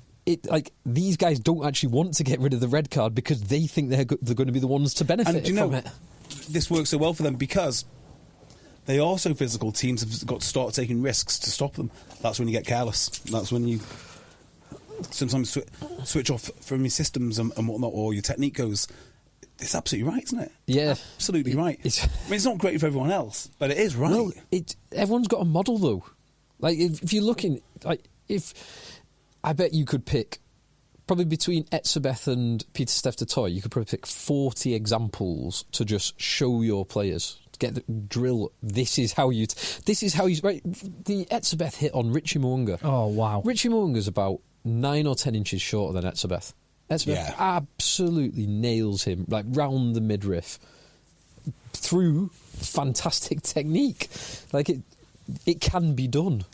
These guys don't actually want to get rid of the red card because they think they're going to be the ones to benefit from it. This works so well for them because they are so physical. Teams have got to start taking risks to stop them. That's when you get careless. That's when you sometimes switch off from your systems and whatnot, or your technique goes. It's absolutely right, isn't it? Yeah. Absolutely right. It's not great for everyone else, but it is right. Well, everyone's got a model, though. Like, if you're looking... I bet you could pick, probably between Etzebeth and Pieter-Steph de Toy, you could probably pick 40 examples to just show your players. To get the drill, this is how you... Right, the Etzebeth hit on Richie Mo'unga. Oh, wow. Richie Mo'unga's about 9 or 10 inches shorter than Etzebeth. Etzebeth absolutely nails him, like, round the midriff, through fantastic technique. Like, it can be done.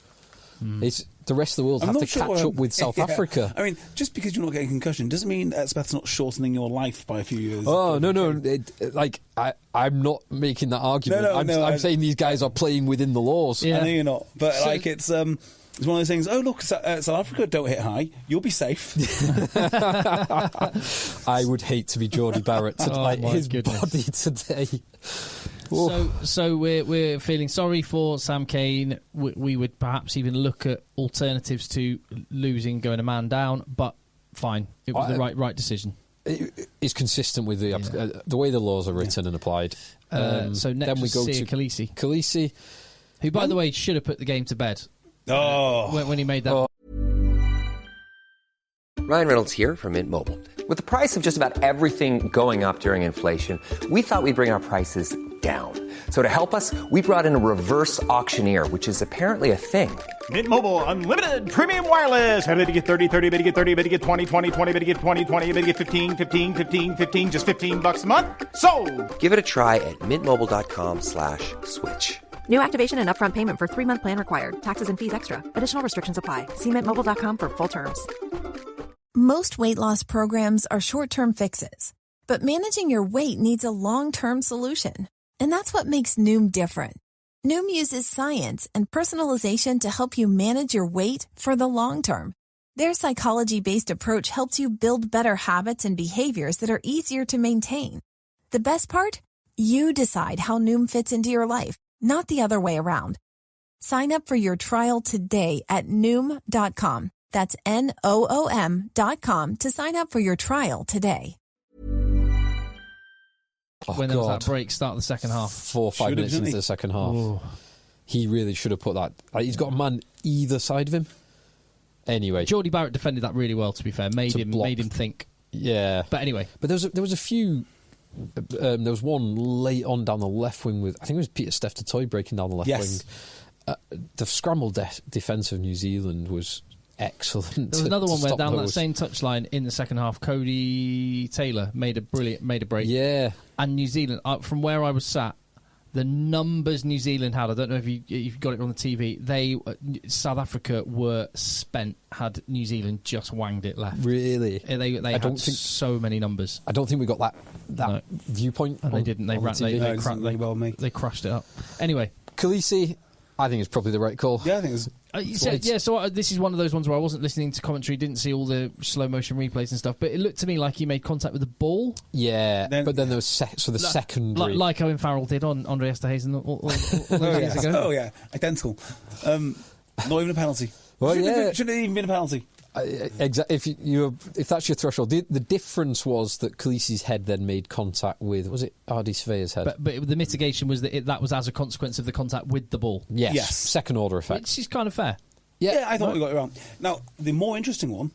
It's the rest of the world have to catch up with South Africa. I mean, just because you're not getting a concussion doesn't mean Etzebeth's not shortening your life by a few years. Oh, no. I'm not making that argument. I'm saying these guys are playing within the laws. Yeah. I know you're not. But, it's one of those things, oh, look, South Africa don't hit high. You'll be safe. I would hate to be Geordie Barrett to his body today. So we're feeling sorry for Sam Cane. We would perhaps even look at alternatives to losing, going a man down, but fine. It was the right decision. It's consistent with the way the laws are written and applied. So next then we go to Khaleesi, who, by the way, should have put the game to bed. When he made that. Ryan Reynolds here from Mint Mobile. With the price of just about everything going up during inflation, we thought we'd bring our prices down. So to help us, we brought in a reverse auctioneer, which is apparently a thing. Mint Mobile Unlimited Premium Wireless. How to get 30, 30, bit to get 30, bit to get 20, 20, 20, bit to get 20, 20, bit to get 15, 15, 15, 15, just $15 a month? Sold! Give it a try at mintmobile.com/switch. New activation and upfront payment for 3-month plan required. Taxes and fees extra. Additional restrictions apply. See mintmobile.com for full terms. Most weight loss programs are short-term fixes, but managing your weight needs a long-term solution. And that's what makes Noom different. Noom uses science and personalization to help you manage your weight for the long term. Their psychology-based approach helps you build better habits and behaviors that are easier to maintain. The best part? You decide how Noom fits into your life, not the other way around. Sign up for your trial today at Noom.com. That's NOOM.com to sign up for your trial today. When there was that break, start of the second half. 4 or 5 minutes into the second half. Ooh. He really should have put that. He's got a man either side of him. Anyway. Geordie Barrett defended that really well, to be fair. Made him think. Yeah. But anyway. But there was a few... there was one late on down the left wing with... I think it was Pieter-Steph de Toy breaking down the left wing. The scramble defence of New Zealand was... excellent. There was another one where down that same touchline in the second half, Cody Taylor made a break. Yeah. And New Zealand, from where I was sat, the numbers New Zealand had, I don't know if you've got it on the TV, South Africa were spent had New Zealand just wanged it left. Really? They had so many numbers. I don't think we got that viewpoint. And they didn't. They crushed it up. Anyway. Khaleesi, I think it's probably the right call. Yeah, I think it's... So this is one of those ones where I wasn't listening to commentary, didn't see all the slow motion replays and stuff, but it looked to me like he made contact with the ball. Yeah, but then there was secondary, like Owen Farrell did on Andre Esterhuizen all those years ago. Oh yeah, identical. Not even a penalty. Well, shouldn't have even been a penalty. Exactly. If that's your threshold, the difference was that Khaleesi's head then made contact with, was it Ardie Surveyor's head? But the mitigation was that was as a consequence of the contact with the ball. Yes. Second order effect. Which is kind of fair. Yeah, I thought we got it wrong. Now, the more interesting one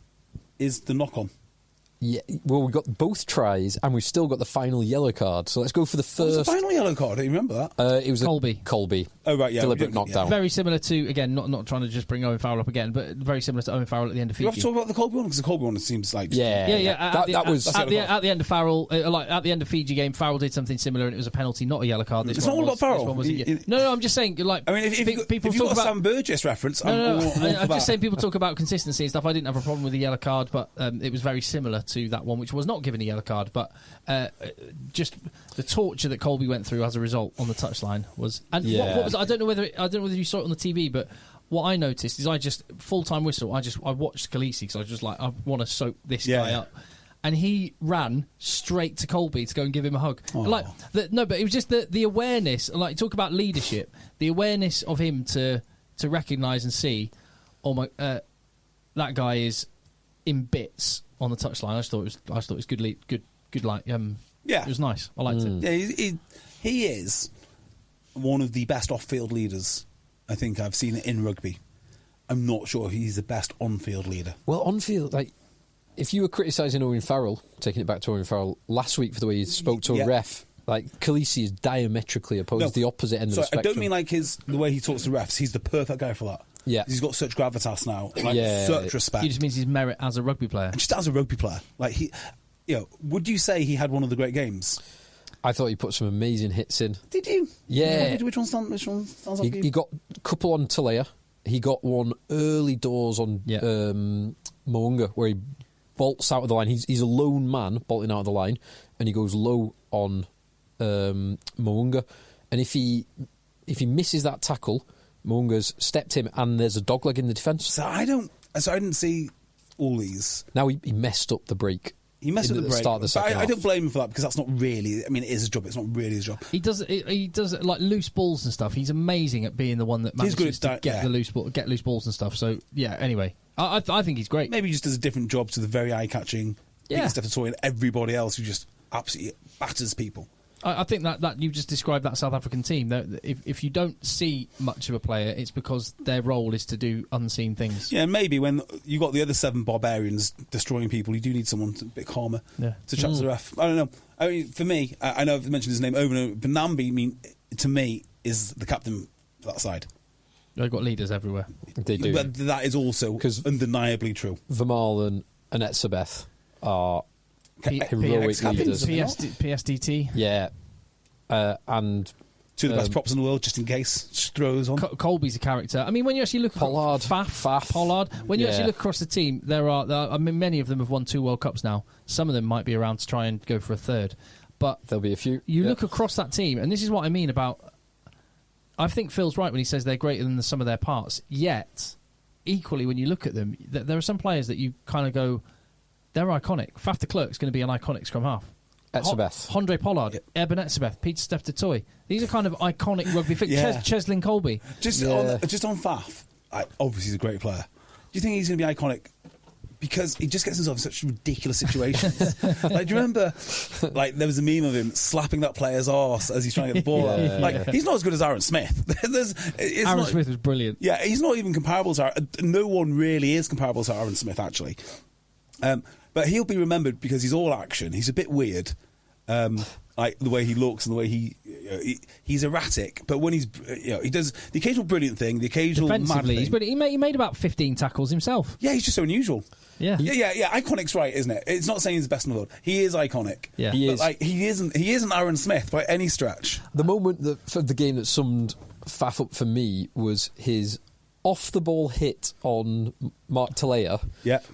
is the knock on. Yeah, well, we got both tries, and we've still got the final yellow card. So let's go for the first. What was the final yellow card? Do you remember that? It was Colby. Oh, right, yeah. Deliberate knockdown. Very similar to, again, not trying to just bring Owen Farrell up again, but very similar to Owen Farrell at the end of Fiji. You have to talk about the Colby one, because the Colby one seems like... That was... At the end of Farrell, at the end of Fiji game, Farrell did something similar, and it was a penalty, not a yellow card. It's not all about Farrell. No, I'm just saying, like... I mean, if people you've talk got a about Sam Burgess reference, I'm just saying people talk about consistency and stuff. I didn't have a problem with the yellow card, but it was very similar to that one, which was not given a yellow card, but just the torture that Colby went through as a result on the touchline was. And what was I don't know whether you saw it on the TV, but what I noticed is I just full-time whistle. I watched Khaleesi because I was just like, I want to soak this guy up. And he ran straight to Colby to go and give him a hug. But it was just the awareness. Like, talk about leadership, the awareness of him to recognise and see, that guy is in bits on the touchline. I just thought it was good. It was nice. I liked it. Yeah, he is one of the best off-field leaders I think I've seen in rugby. I'm not sure he's the best on-field leader. Well, on-field, like, if you were criticising Owen Farrell, taking it back to Owen Farrell last week for the way he spoke to a ref, like, Khaleesi is diametrically opposed, the opposite end of the spectrum. I don't mean like the way he talks to refs. He's the perfect guy for that. Yeah. He's got such gravitas now, such respect. He just means his merit as a rugby player. And just as a rugby player. Like, would you say he had one of the great games? I thought he put some amazing hits in. Did you? Yeah. Which one stands out for you? He got a couple on Talea. He got one early doors on Mo'unga, where he bolts out of the line. He's a lone man bolting out of the line, and he goes low on Mo'unga. And if he misses that tackle, Mo'unga's stepped him, and there's a dogleg in the defence. So I didn't see all these. Now he messed up the break. He messed up the break. Start of the second half. I don't blame him for that, because that's not really... I mean, it is his job. It's not really his job. He does like loose balls and stuff. He's amazing at being the one that manages to get loose balls and stuff. So yeah. Anyway, I think he's great. Maybe he just does a different job to the very eye-catching Stephen Sawyer and everybody else who just absolutely batters people. I think that you've just described that South African team. That if you don't see much of a player, it's because their role is to do unseen things. Yeah, maybe when you got the other 7 barbarians destroying people, you do need someone a bit calmer to chat to the ref. I don't know. I mean, for me, I know I've mentioned his name over and over, but Nambi, to me, is the captain for that side. They've got leaders everywhere. They do. But that is also undeniably true. Vermaelen and Etzebeth are... heroic leaders. PSDT. Yeah. And... Two of the best props in the world, just in case. Just throw those on. Colby's a character. I mean, when you actually look... Pollard. Pollard. When you actually look across the team, there are... I mean, many of them have won 2 World Cups now. Some of them might be around to try and go for a third. But... There'll be a few. You look across that team, and this is what I mean about... I think Phil's right when he says they're greater than the sum of their parts. Yet, equally, when you look at them, there are some players that you kind of go... They're iconic. Faf de Klerk's going to be an iconic scrum half. Etzebeth. Andre Pollard, Eben Etzebeth, Peter Steph de Toy. These are kind of iconic rugby figures. Cheslin Colby. Just on Faf, obviously he's a great player. Do you think he's going to be iconic? Because he just gets himself in such ridiculous situations. Like, do you remember, like, there was a meme of him slapping that player's arse as he's trying to get the ball out? Like, he's not as good as Aaron Smith. Aaron Smith was brilliant. Yeah, he's not even comparable to Aaron. No one really is comparable to Aaron Smith, actually. But he'll be remembered because he's all action. He's a bit weird, like the way he looks and the way he's erratic. But when he does the occasional brilliant thing, the occasional mad thing. He made about 15 tackles himself. Yeah, he's just so unusual. Yeah. Iconic's right, isn't it? It's not saying he's the best in the world. He is iconic. Yeah, he is. Like, he isn't Aaron Smith by any stretch. The moment for the game that summed Faf up for me was his off the ball hit on Mark Talea,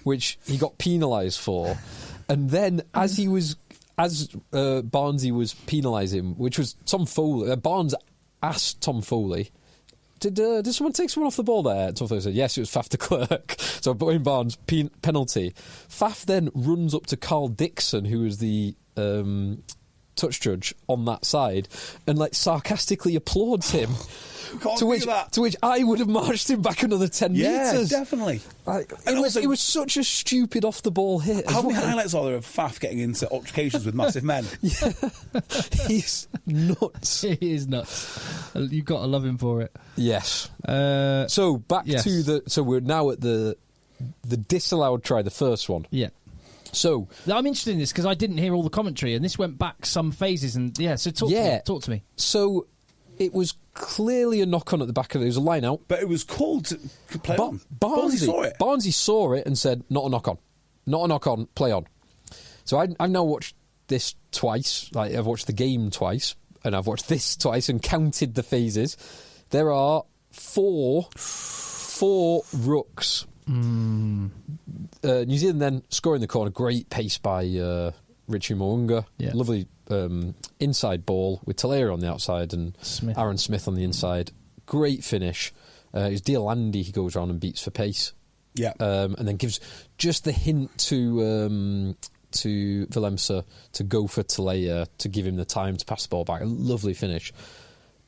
which he got penalised for, and then as Barnesy was penalising, which was Tom Foley. Barnes asked Tom Foley, "Did someone take someone off the ball there?" Tom Foley said, "Yes, it was Faf de Klerk." So Bowen Barnes penalty. Faf then runs up to Carl Dixon, who was the touch judge on that side, and like sarcastically applauds him. To which I would have marched him back another 10 metres. Yeah, definitely. It was such a stupid off-the-ball hit. How many highlights are there of Faf getting into altercations with massive men? Yeah, he's nuts. He is nuts. You've got to love him for it. Yes. So back to so we're now at the disallowed try, the first one. Yeah. So I'm interested in this because I didn't hear all the commentary, and this went back some phases. And so talk to me. So it was clearly a knock on at the back of it. It was a line out, but it was called to play on. Barnsley saw it. Barnsley saw it and said, "Not a knock on, not a knock on. Play on." So I've now watched this twice. Like I've watched the game twice, and I've watched this twice and counted the phases. There are four rooks. New Zealand then scoring the corner. Great pace by Richie Mo'unga. Yeah. Lovely inside ball with Talera on the outside and Aaron Smith on the inside. Great finish. It's Deolandi he goes around and beats for pace. Yeah. And then gives just the hint to Willemse to go for Talea to give him the time to pass the ball back. A lovely finish.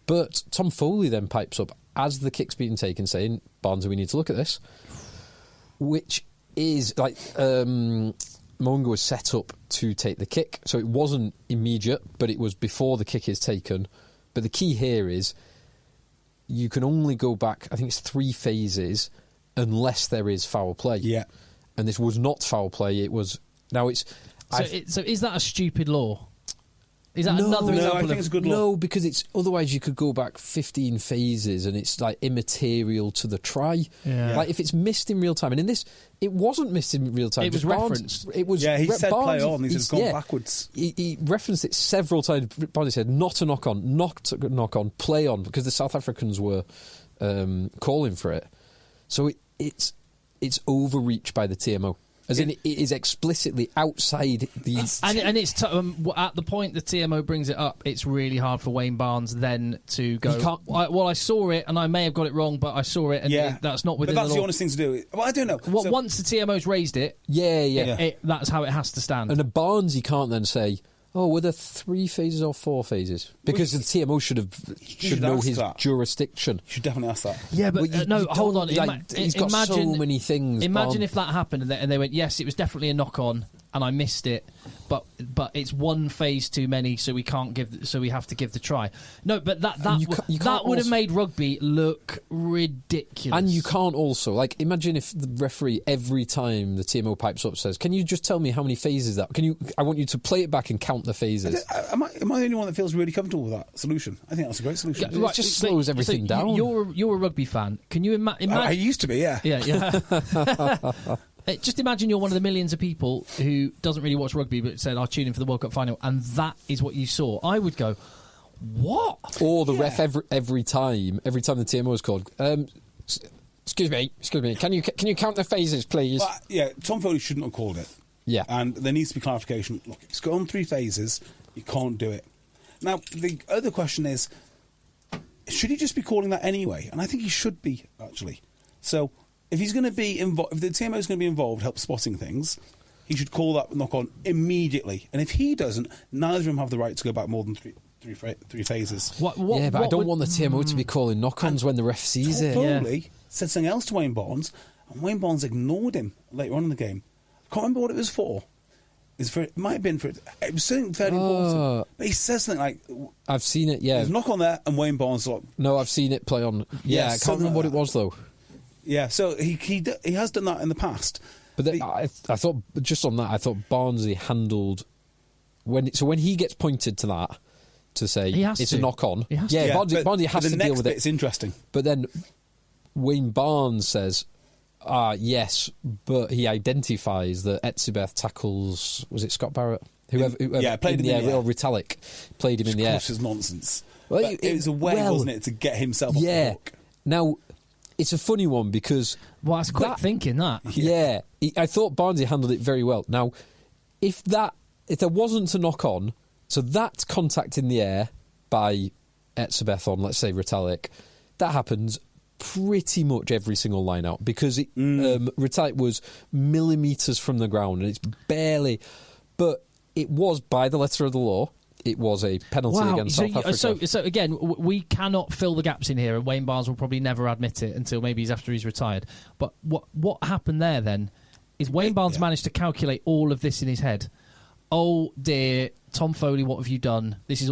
But Tom Foley then pipes up as the kick's being taken, saying, "Barnsley, we need to look at this." Which is like Mo'unga was set up to take the kick, so it wasn't immediate, but it was before the kick is taken. But the key here is you can only go back, I think it's 3 phases, unless there is foul play. Yeah, and this was not foul play. It was now it's. So is that a stupid law? Is that another example? No, I think it's a good law. No, because it's otherwise you could go back 15 phases and it's like immaterial to the try. Yeah. Like if it's missed in real time, and in this, it wasn't missed in real time. It was referenced. It was. Yeah, he said Barnes, play on. He's gone backwards. He referenced it several times. Barney said not a knock on, not a knock on, play on, because the South Africans were calling for it. So it's overreach by the TMO. As in, it is explicitly outside the... And it's at the point the TMO brings it up, it's really hard for Wayne Barnes then to go, I saw it, and I may have got it wrong, but I saw it, and that's not within the law. But that's the honest thing to do. Well, I don't know. Once the TMO's raised it, that's how it has to stand. And a Barnes, he can't then say, "Oh, were there 3 phases or 4 phases?" Because the TMO should know his jurisdiction. You should definitely ask that. Yeah, but hold on. He's got so many things. Imagine if that happened and they went, "Yes, it was definitely a knock-on, and I missed it, but it's 1 phase too many, so we have to give the try." No, but that would have made rugby look ridiculous. And you can't also imagine if the referee every time the TMO pipes up says, "Can you just tell me how many phases that? I want you to play it back and count the phases." Am I the only one that feels really comfortable with that solution? I think that's a great solution. It just slows everything down. You're a rugby fan. Can you imagine? I used to be, yeah. Yeah. Just imagine you're one of the millions of people who doesn't really watch rugby but said, "I'll tune in for the World Cup final," and that is what you saw. I would go, "What?" Or the ref every time the TMO is called. Excuse me. Can you count the phases, please? Tom Foley shouldn't have called it. Yeah, and there needs to be clarification. Look, if it's gone 3 phases, you can't do it. Now, the other question is, should he just be calling that anyway? And I think he should be, actually. So, if he's going to be involved, if the TMO is going to be involved, help spotting things, he should call that knock on immediately. And if he doesn't, neither of them have the right to go back more than three phases. But I don't want the TMO to be calling knock-ons when the ref sees it. Foley said something else to Wayne Barnes, and Wayne Barnes ignored him later on in the game. I can't remember what it was for. It might have been for... It was something very important. But he says something like... I've seen it, yeah. There's a knock on there, and Wayne Barnes... No, I've seen it play on... Yeah, I can't remember what it was, though. Yeah, so he has done that in the past. But then I thought, just on that, I thought Barnsley handled... when he gets pointed to that, to say it's a knock-on... Barnsley has to deal with it. It's interesting. But then Wayne Barnes says... yes, but he identifies that Etzebeth tackles... Was it Scott Barrett? Whoever played him in the air. Or Retallick played him in the air. Which is nonsense. Well, it was a way, wasn't it, to get himself off the hook? Now, it's a funny one because... Well, that's quick thinking, that. Yeah. I thought Barnsley handled it very well. Now, if there wasn't a knock-on, so that contact in the air by Etzebeth on, let's say, Retallick, that happens... pretty much every single line out because Retallick was millimetres from the ground and it's barely, but it was by the letter of the law. It was a penalty against South Africa. So again, we cannot fill the gaps in here, and Wayne Barnes will probably never admit it until maybe he's after he's retired. But what happened there then is Wayne Barnes managed to calculate all of this in his head. Oh dear, Tom Foley, what have you done? This is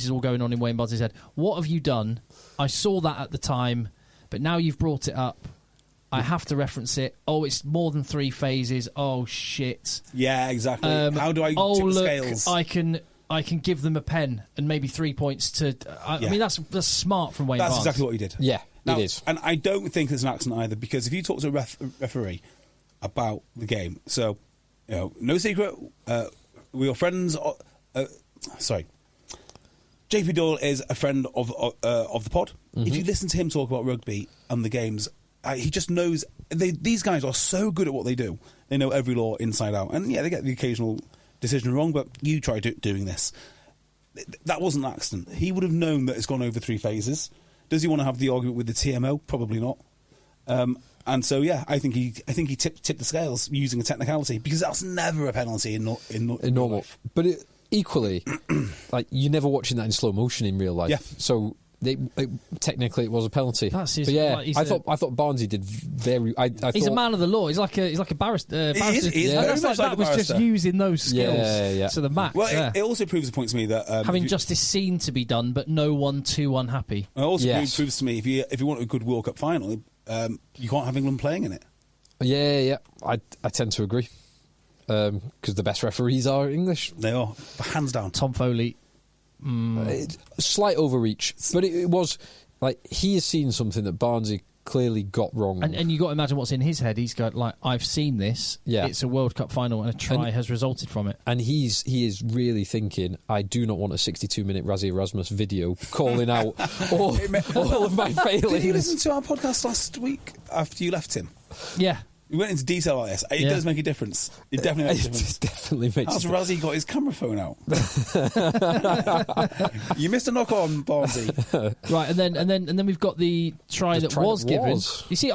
all going on in Wayne Barnes' head. What have you done? I saw that at the time. But now you've brought it up. I have to reference it. Oh, it's more than 3 phases. Oh, shit. Yeah, exactly. How do I tip the scales? I can give them a pen and maybe 3 points to... I mean, that's smart from Wayne Barnes. That's exactly what he did. Yeah, now, it is. And I don't think it's an accident either, because if you talk to a referee about the game, so, no secret, we are friends... sorry. JP Doyle is a friend of the pod. Mm-hmm. If you listen to him talk about rugby and the games... he just knows... These guys are so good at what they do. They know every law inside out. And, yeah, they get the occasional decision wrong, but you try doing this. That wasn't an accident. He would have known that it's gone over 3 phases. Does he want to have the argument with the TMO? Probably not. And so, yeah, I think he tipped the scales using a technicality, because that's never a penalty in normal life. But equally, like, you're never watching that in slow motion in real life. Yeah. So... technically, it was a penalty. That's his, but yeah, I thought Barnesy did very. He's a man of the law. He's like a barrister. He is very much like a was barrister. just using those skills to the max. Well, it also proves the point to me that having justice seen to be done, but no one too unhappy. It also proves to me if you want a good World Cup final, you can't have England playing in it. Yeah, I tend to agree, because the best referees are English. They are, hands down. Tom Foley. Slight overreach, but it was like he has seen something that Barnesy clearly got wrong. And you got to imagine what's in his head. He's got like, I've seen this. Yeah. It's a World Cup final, and a try has resulted from it. And he is really thinking, I do not want a 62-minute Razzie Erasmus video calling out all of my failings. Did you listen to our podcast last week after you left him? Yeah. We went into detail on this. It does make a difference. It definitely makes a difference. It definitely makes How's Razzie got his camera phone out? You missed a knock on, Barnesy. Right, and then we've got the try that was given. You see,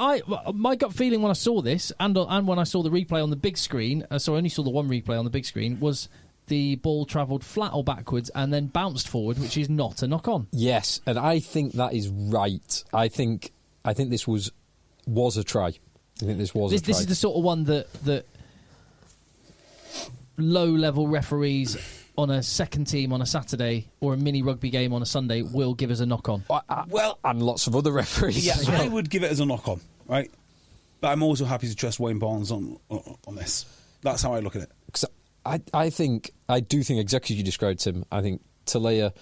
my gut feeling when I saw this, and when I saw the replay on the big screen, so I only saw the one replay on the big screen, was the ball travelled flat or backwards and then bounced forward, which is not a knock on. Yes, and I think that is right. I think this was a try. I think this was a try. This is the sort of one that low-level referees on a second team on a Saturday or a mini rugby game on a Sunday will give us a knock-on. Well, and lots of other referees. Yeah, I would give it as a knock-on, right? But I'm also happy to trust Wayne Barnes on this. That's how I look at it. Because I do think exactly as you described him. I think Talea,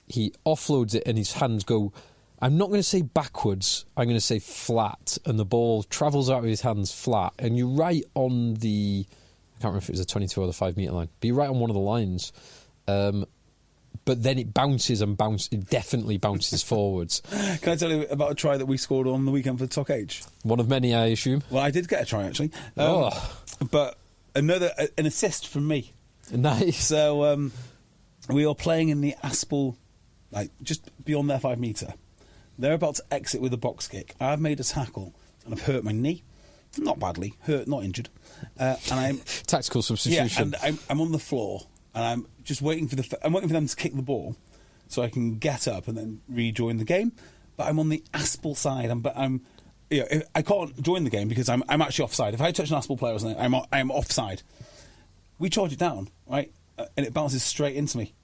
he offloads it and his hands go... I'm not going to say backwards, I'm going to say flat, and the ball travels out of his hands flat, and you're right on the... I can't remember if it was a 22 or the 5 metre line, but you're right on one of the lines. But then it bounces and it definitely bounces forwards. Can I tell you about a try that we scored on the weekend for Talk Age? One of many, I assume. Well, I did get a try, actually. But an assist from me. Nice. So we are playing in the Aspel, like just beyond their 5 metre. They're about to exit with a box kick. I've made a tackle and I've hurt my knee. Not badly, hurt, not injured. And I'm tactical substitution. Yeah, and I'm on the floor and I'm just waiting for them to kick the ball so I can get up and then rejoin the game. But I'm on the Aspel side. I can't join the game because I'm actually offside. If I touch an Aspel player or something, I'm offside. We charge it down, right, and it bounces straight into me.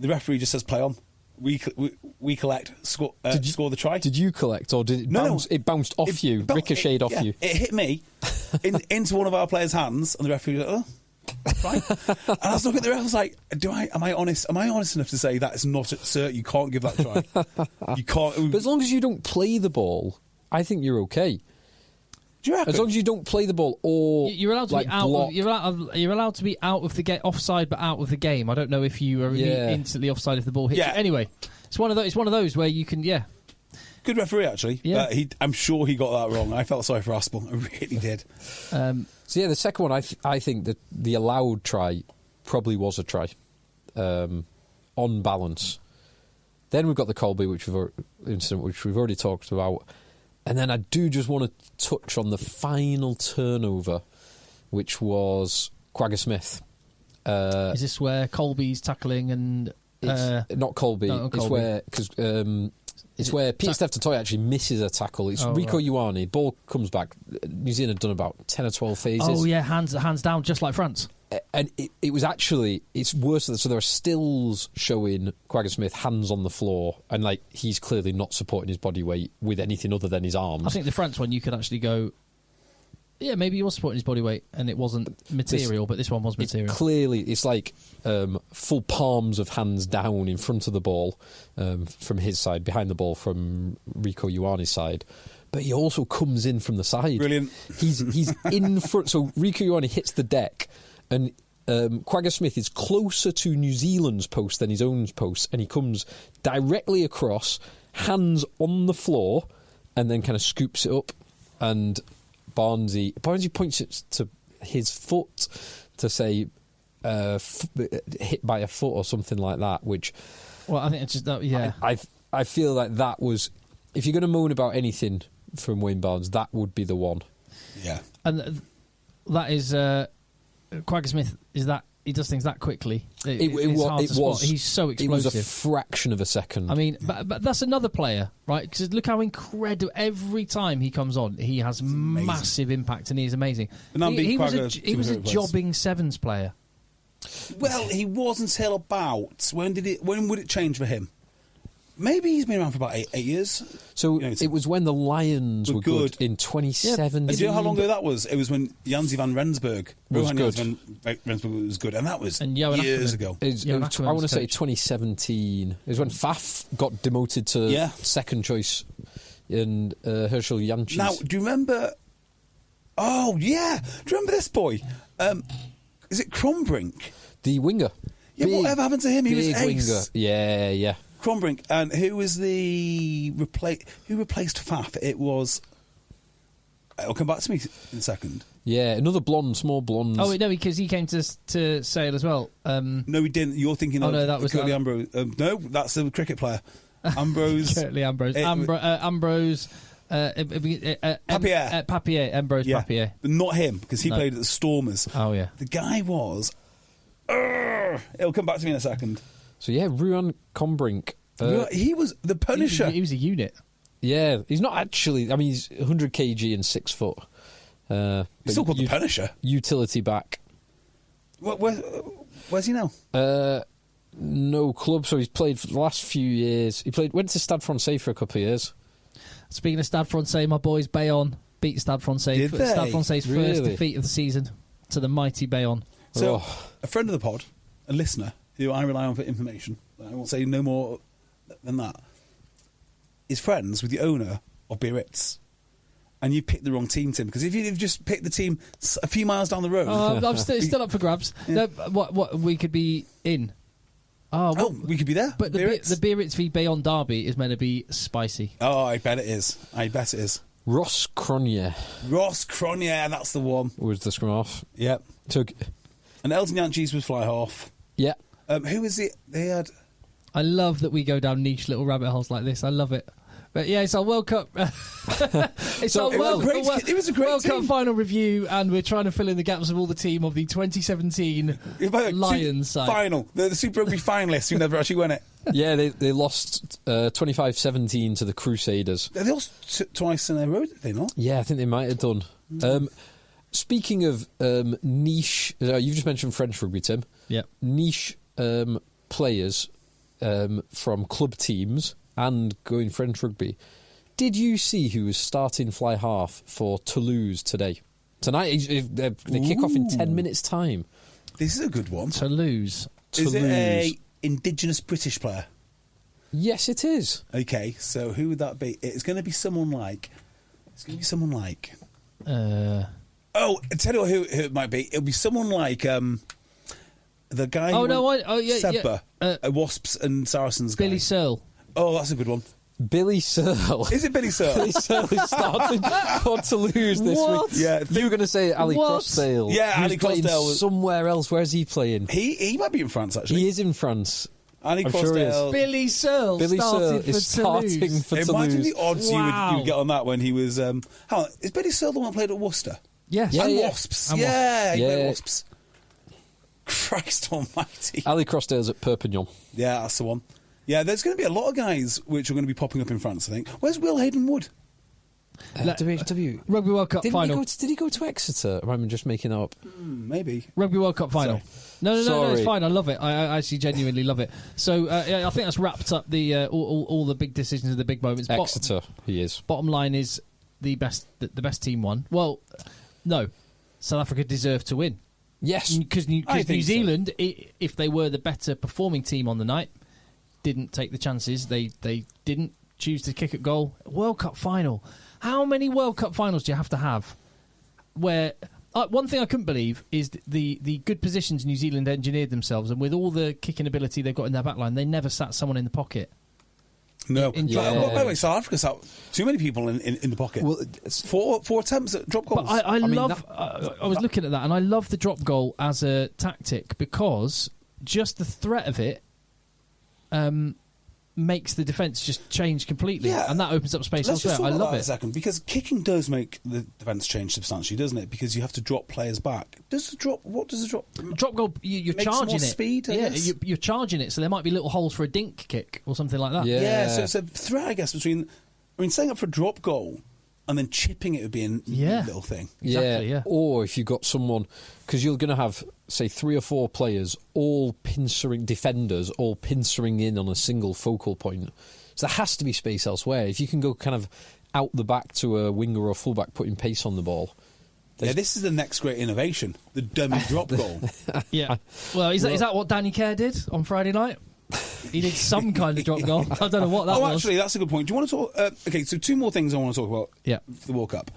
The referee just says play on. We collect, score the try. Did you collect, or did it bounce? No. It bounced off you, ricocheted off you. It hit me into one of our players' hands, and the referee was like, oh, right. And I was looking at the ref, I was like, am I honest? Am I honest enough to say that is not, sir? You can't give that try. You can't. But as long as you don't play the ball, I think you're okay. Do you reckon? As long as you don't play the ball or you're allowed to be out. Block. You're allowed to be out of the offside, but out of the game. I don't know if you are instantly offside if the ball hits you. Anyway, it's one of those where you can. Yeah. Good referee, actually. Yeah. I'm sure he got that wrong. I felt sorry for Aspel. I really did. So yeah, the second one, I think that the allowed try probably was a try, on balance. Then we've got the Colby incident, which we've already talked about. And then I do just want to touch on the final turnover, which was Quagga Smith. Is this where Colby's tackling and... It's not Colby. No, it's where... It's where Peter Steph-Totoy actually misses a tackle. It's Rico Ioane. Ball comes back. New Zealand had done about 10 or 12 phases. Oh, yeah, hands down, just like France. And it was actually, it's worse than, so there are stills showing Quagga Smith hands on the floor, and like he's clearly not supporting his body weight with anything other than his arms. I think the France one, you could actually go, yeah, maybe he was supporting his body weight and it wasn't material, but this one was material. Clearly, it's like full palms of hands down in front of the ball from his side, behind the ball from Rico Ioane's side. But he also comes in from the side. Brilliant. He's in front. So Rico Ioane hits the deck, and Quagga Smith is closer to New Zealand's post than his own post, and he comes directly across, hands on the floor, and then kind of scoops it up. And Barnesy points it to his foot to say hit by a foot or something like that. Which, well, I think it's just that. Yeah, I feel like that was, if you're going to moan about anything from Wayne Barnes, that would be the one. Yeah, and that is Quagga Smith. Is that he does things that quickly? It was. He's so explosive. It was a fraction of a second. I mean, but that's another player, right? Because look how incredible every time he comes on, he has massive impact, and he's amazing. He was a jobbing sevens player. Well, he was until about when would it change for him? Maybe he's been around for about eight years. So it was when the Lions were good in 2017. Do you know how long ago that was? It was when Janzi van Rensburg was good. Rensburg was good, and that was years Ackerman. ago. I want to say 2017. It was when Faf got demoted to second choice, and Herschel Jancis. Now, do you remember? Oh yeah, do you remember this boy? Is it Crombrink? The winger. Yeah, whatever happened to him? He was ace. Winger. Yeah. Crombrink, and who was who replaced Faf? It was. It'll come back to me in a second. Yeah, another small blonde. Oh wait, no, because he came to Sale as well. No, he didn't. You're thinking of that was Curtly Ambrose. No, that's the cricket player. Ambrose. Curtly Ambrose. Ambrose. Papier. Ambrose Papier. But not him, because he played at the Stormers. Oh yeah. The guy was. It'll come back to me in a second. So yeah, Ruan Combrink. He was the Punisher. He was a unit. Yeah, he's not actually. I mean, he's 100 kg and 6 foot. He's still called the Punisher. Utility back. Where's he now? No club. So he's played for the last few years. Went to Stade Francais for a couple of years. Speaking of Stade Francais, my boys Bayonne beat Stade Francais. Did they? Stade Francais' first defeat of the season to the mighty Bayonne. So, a friend of the pod, a listener, who I rely on for information, I won't say no more than that, is friends with the owner of Biarritz. And you picked the wrong team, Tim, because if you'd just picked the team a few miles down the road... I'm still up for grabs. Yeah. No, what we could be in. We could be there. But the Biarritz v Bayonne derby is meant to be spicy. Oh, I bet it is. Ross Cronje, that's the one. Was the scrum half. Yep. And Elton Jancis was fly half. Yeah. Who was it? They had... I love that we go down niche little rabbit holes like this. I love it. But yeah, it's our World Cup. It was a great World Cup final review, and we're trying to fill in the gaps of all the team of the 2017 Lions side. Final. The Super Rugby finalists who never actually won it. Yeah, they lost 25-17 to the Crusaders. They lost twice in a row, did they not? Yeah, I think they might have done. Speaking of niche, you've just mentioned French rugby, Tim. Yeah. Niche players from club teams and going French rugby. Did you see who was starting fly half for Toulouse today? Tonight, they kick off in 10 minutes' time. This is a good one. Toulouse. Is it a indigenous British player? Yes, it is. Okay, so who would that be? It's going to be someone like... I tell you who it might be. It'll be someone like the guy Sebba, Wasps and Saracens guy. Billy Searle. Oh, that's a good one. Billy Searle. Is it Billy Searle? Billy Searle is starting for Toulouse this week. Yeah, you were going to say Ali Crossdale. Yeah, Ali Crossdale. Somewhere else. Where is he playing? He might be in France, actually. He is in France. Ali Crossdale. Billy Searle. Billy Searle is starting for Toulouse. Imagine the odds you would get on that when he was... is Billy Searle the one who played at Worcester? Yes. And Wasps. He played Wasps. Christ almighty. Ali Crossdale's at Perpignan. Yeah, that's the one. Yeah, there's going to be a lot of guys which are going to be popping up in France, I think. Where's Will Hayden Wood? Rugby World Cup final. Did he go to Exeter? Or am I just making that up? Maybe. Rugby World Cup final. Sorry. No, it's fine. I love it. I actually genuinely love it. So I think that's wrapped up the all the big decisions and the big moments. Exeter, he is. Bottom line is the best team won. Well, no, South Africa deserved to win. Yes, because New Zealand, if they were the better performing team on the night, didn't take the chances. They didn't choose to kick at goal. World Cup final. How many World Cup finals do you have to have? Where one thing I couldn't believe is the good positions New Zealand engineered themselves, and with all the kicking ability they've got in their backline, they never sat someone in the pocket. No. By the way, South Africa sat too many people in the pocket. Well, four attempts at drop goals. But I was looking at that, and I love the drop goal as a tactic because just the threat of it makes the defence just change completely, and that opens up space elsewhere. I love it. A second, because kicking does make the defence change substantially, doesn't it? Because you have to drop players back. What does the drop? Drop goal, you're charging it. Speed, you're charging it, so there might be little holes for a dink kick or something like that. Yeah, so it's a threat, I guess, between. Setting up for a drop goal and then chipping it would be a little thing. Exactly, yeah. Or if you've got someone, because you're going to have, say, 3 or 4 players, all defenders, all pincering in on a single focal point. So there has to be space elsewhere. If you can go kind of out the back to a winger or a fullback putting pace on the ball. Yeah, this is the next great innovation, the dummy drop goal. Yeah. Well, is that what Danny Kerr did on Friday night? He did some kind of drop goal. I don't know what that was. Actually, that's a good point. Do you want to talk... okay, so 2 more things I want to talk about the World Cup.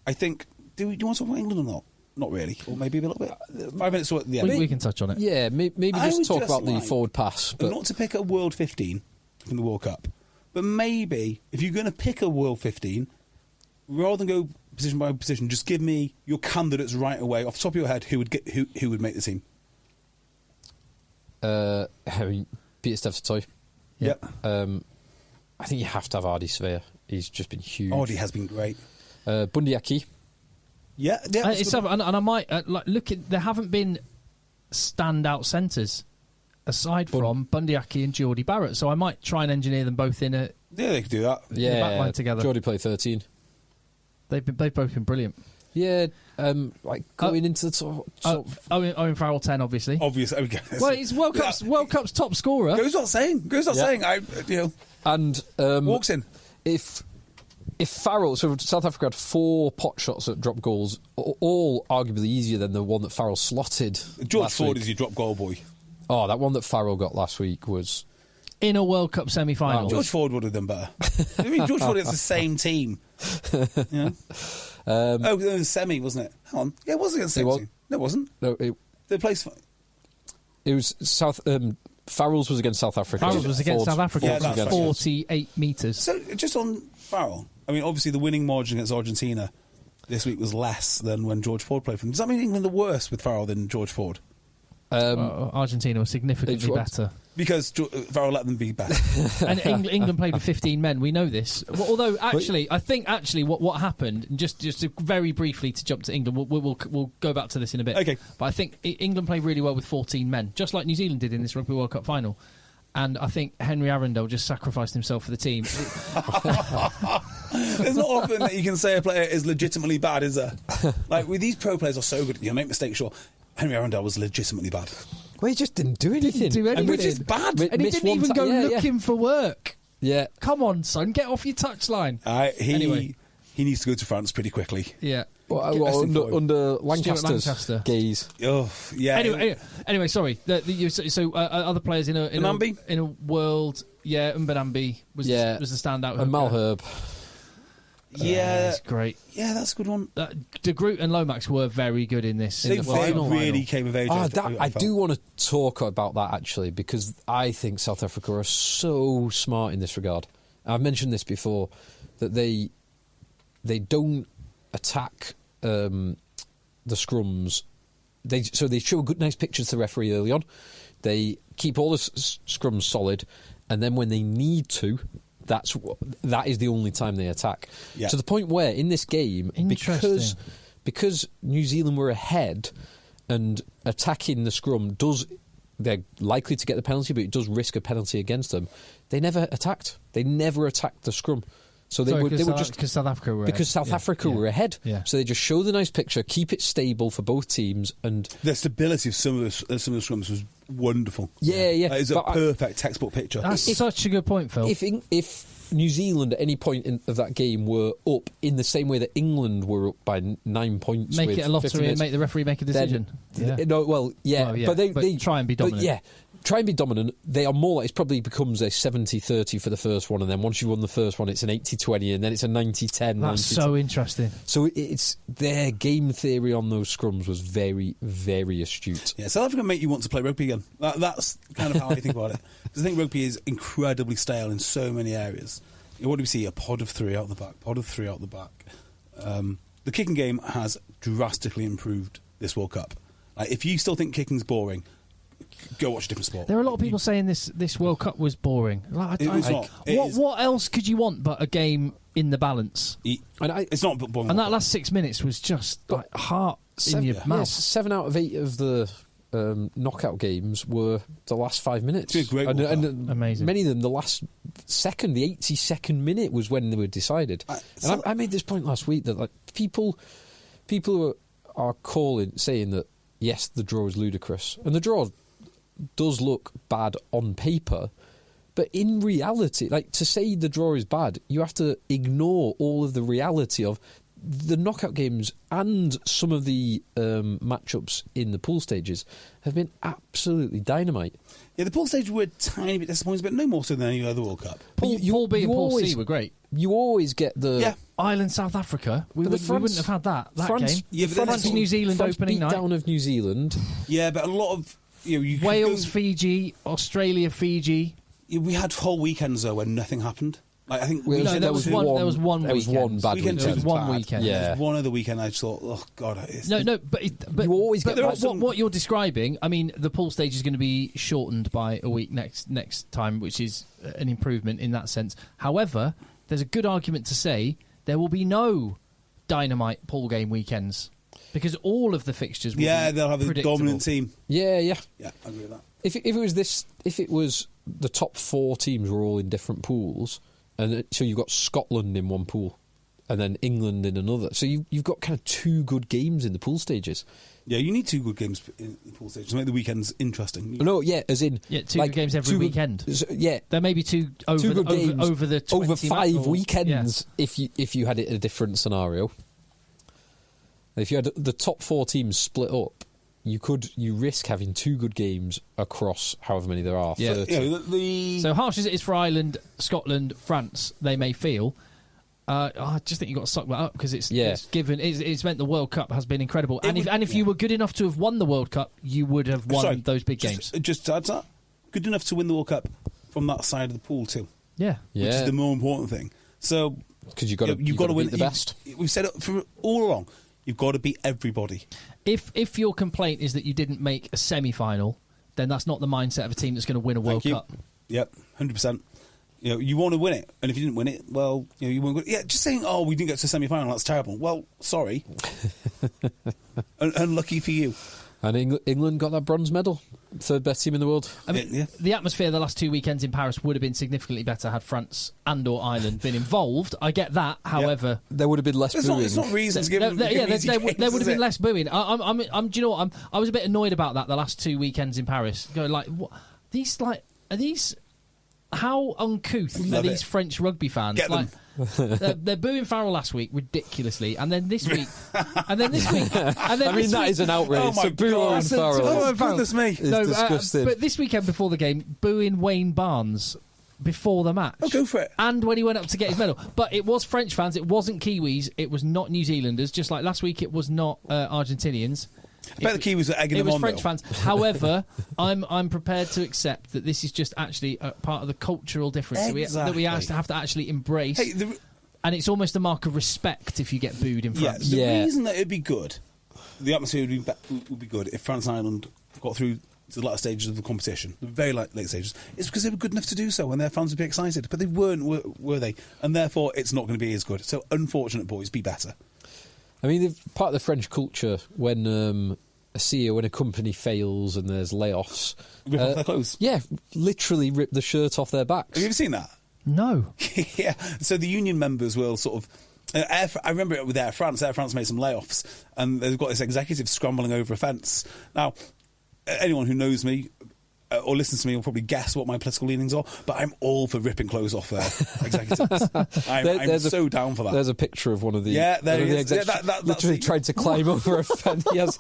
I think... Do you want to talk about England or not? Not really. Or maybe a little bit. 5 minutes at the end. We can touch on it. Yeah, maybe just talk about the forward pass. But not to pick a World 15 from the World Cup, but maybe if you're going to pick a World 15, rather than go position by position, just give me your candidates right away. Off the top of your head, who would make the team? Peter Steph. Yep. I think you have to have Ardy Sveer. He's just been huge. Ardy has been great. Bundy Aki. Yeah. And I might look at. There haven't been standout centres aside from Bundy Aki and Geordie Barrett, so I might try and engineer them both in a. Yeah, they could do that. Yeah, in the back line together. Geordie played 13. They've both been brilliant. Yeah, going into the top. Owen Farrell 10, obviously. Obviously, well, he's World Cup's top scorer. Goes without saying. And walks in. If Farrell, so South Africa had 4 pot shots at drop goals, all arguably easier than the one that Farrell slotted. George Ford is your drop goal boy. Oh, that one that Farrell got last week was in a World Cup semi-final. George Ford would have done better. I mean, George Ford is the same team. Yeah. It was a semi, wasn't it? Hang on. Yeah, it was against the same team. No, it wasn't. No, they placed. It was Farrell's was against South Africa. Farrell's was against South Africa. Yeah, that's 48 metres. So, just on Farrell, I mean, obviously the winning margin against Argentina this week was less than when George Ford played for them. Does that mean England are worse with Farrell than George Ford? Argentina was significantly better. Because Farrell let them be better. And England played with 15 men. We know this. Although, actually, I think what happened, and just very briefly to jump to England, we'll go back to this in a bit. Okay. But I think England played really well with 14 men, just like New Zealand did in this Rugby World Cup final. And I think Henry Arundel just sacrificed himself for the team. It's not often that you can say a player is legitimately bad, is there? Like, with these pro players are so good, you make mistakes, sure. Henry Arundel was legitimately bad. Well, he just didn't do anything. Which is bad. And he didn't even go looking for work. Yeah. Come on, son, get off your touchline. Anyway. He needs to go to France pretty quickly. Yeah. Under Lancaster's gaze. Oh, yeah. Anyway, sorry. Other players in a world, Mbanambi was the standout. And Malherbe. Yeah, that's great. Yeah, that's a good one. De Groot and Lomax were very good in this. They really came of age. I do want to talk about that, actually, because I think South Africa are so smart in this regard. I've mentioned this before, that they don't attack the scrums. They show nice pictures to the referee early on. They keep all the scrums solid, and then when they need to, that is the only time they attack. Yeah. To the point where in this game, because New Zealand were ahead and attacking the scrum they're likely to get the penalty, but it does risk a penalty against them. They never attacked. They never attacked the scrum. So they were just because South Africa were because ahead. South Africa were ahead. Yeah. So they just show the nice picture, keep it stable for both teams, and the stability of some of the scrums was wonderful. Yeah. That is a perfect textbook picture. That's such a good point, Phil. If New Zealand at any point of that game were up in the same way that England were up by 9 points, make with it a lottery and make the referee make a decision. But they try and be dominant. Try and be dominant. They are more like, it probably becomes a 70-30 for the first one, and then once you've won the first one, it's an 80-20, and then it's a 90-10. That's so interesting. So it's their game theory on those scrums was very, very astute. Yeah, South Africa make you want to play rugby again. That's kind of how I think about it. Because I think rugby is incredibly stale in so many areas. What do we see? A pod of three out the back, The kicking game has drastically improved this World Cup. If you still think kicking's boring, go watch a different sport. There are a lot of people saying this World Cup was boring. It was not. What else could you want but a game in the balance? It's not boring. And that last 6 minutes was just heart in your mouth. 7 out of 8 of the knockout games were the last 5 minutes. It's great. And amazing. Many of them, the last second, the 82nd minute was when they were decided. I made this point last week that people are saying that yes, the draw is ludicrous, and the draw does look bad on paper, but in reality, to say the draw is bad, you have to ignore all of the reality of the knockout games and some of the matchups in the pool stages have been absolutely dynamite. Yeah, the pool stage were a tiny bit disappointing, but no more so than any other World Cup. Pool B and Pool C were great. You always get the Ireland, South Africa. We wouldn't have had that France, game. Yeah, France, New Zealand France opening night. beat down of New Zealand. Yeah, but a lot of Wales, Fiji, Australia, Fiji. We had whole weekends though when nothing happened. I think there was one weekend. There was one bad weekend. There was one weekend. Yeah. There was one other weekend I just thought, oh God. But you always get what you're describing. I mean, the pool stage is going to be shortened by a week next time, which is an improvement in that sense. However, there's a good argument to say there will be no dynamite pool game weekends because all of the fixtures will be they'll have a dominant team. Yeah, I agree with that. If it was the top 4 teams were all in different pools, and so you've got Scotland in one pool and then England in another, so you've got kind of 2 good games in the pool stages. Yeah, you need 2 good games in the pool stages to make the weekends interesting. No, as in 2 good games every weekend. There may be 2 good games over the 20 over 5 weekends if you had it in a different scenario. If you had the top 4 teams split up, you risk having 2 good games across however many there are. Yeah. 30. So harsh as it is for Ireland, Scotland, France, they may feel. I just think you've got to suck that up because it's meant the World Cup has been incredible. If you were good enough to have won the World Cup, you would have won those big games. Just to add to that, good enough to win the World Cup from that side of the pool too. Yeah. Which is the more important thing. So because you've got to win the best. We've said it for all along. You've got to beat everybody. If your complaint is that you didn't make a semi-final, then that's not the mindset of a team that's going to win a World Cup. Yep, 100%. You want to win it, and if you didn't win it, well, you won't win. Yeah, just saying, we didn't get to the semi-final, that's terrible. Well, sorry. Unlucky for you. And England got that bronze medal. 3rd best team in the world. I mean, the atmosphere the last 2 weekends in Paris would have been significantly better had France and or Ireland been involved. I get that. However, there would have been less booing. It's not reasons given. There would have been less booing. Do you know what? I was a bit annoyed about that the last 2 weekends in Paris. Going what? Are these? How uncouth are these French rugby fans? Get them. They're booing Farrell last week ridiculously, and then this week, that is an outrage. Oh my God, Farrell. Oh goodness me! It's disgusting. But this weekend before the game, booing Wayne Barnes before the match. Oh, go for it! And when he went up to get his medal, but it was French fans. It wasn't Kiwis. It was not New Zealanders. Just like last week, it was not Argentinians. I bet the Kiwis were egging them on. It was French fans. However, I'm prepared to accept that this is just actually part of the cultural difference that we have to actually embrace. And it's almost a mark of respect if you get booed in France. The reason that it'd be good, the atmosphere would be good if France and Ireland got through to the latter stages of the competition, the very late stages, is because they were good enough to do so and their fans would be excited. But they weren't, were they? And therefore, it's not going to be as good. So, unfortunate boys, be better. I mean, part of the French culture when a CEO, when a company fails and there's layoffs, Rip off their clothes. Yeah, literally rip the shirt off their backs. Have you ever seen that? No. Yeah, so the union members will sort of. I remember it with Air France. Air France made some layoffs, and they've got this executive scrambling over a fence. Now, anyone who knows me or listens to me will probably guess what my political leanings are, but I'm all for ripping clothes off executives. I'm so down for that. There's a picture of one of the, that's literally tried to climb over a fence. He has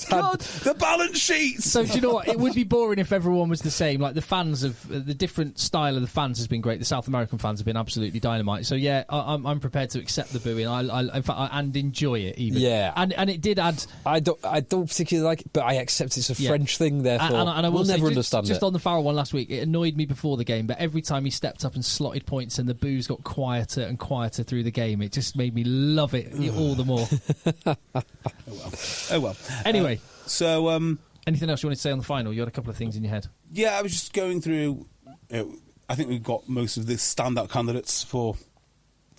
God. The balance sheets! So do you know what? It would be boring if everyone was the same. Like the fans of the different style of the fans has been great. The South American fans have been absolutely dynamite. So yeah, I'm prepared to accept the booing. In fact, and enjoy it even. Yeah, and it did add. I don't particularly like it, but I accept it's a French thing. Therefore, and I will we'll say, never understand just it. On the Farrell one last week, it annoyed me before the game, but every time he stepped up and slotted points and the boos got quieter and quieter through the game, it just made me love it all the more. Oh well. Anyway, so anything else you wanted to say on the final? You had a couple of things in your head. Yeah, I was just going through. I think we've got most of the standout candidates for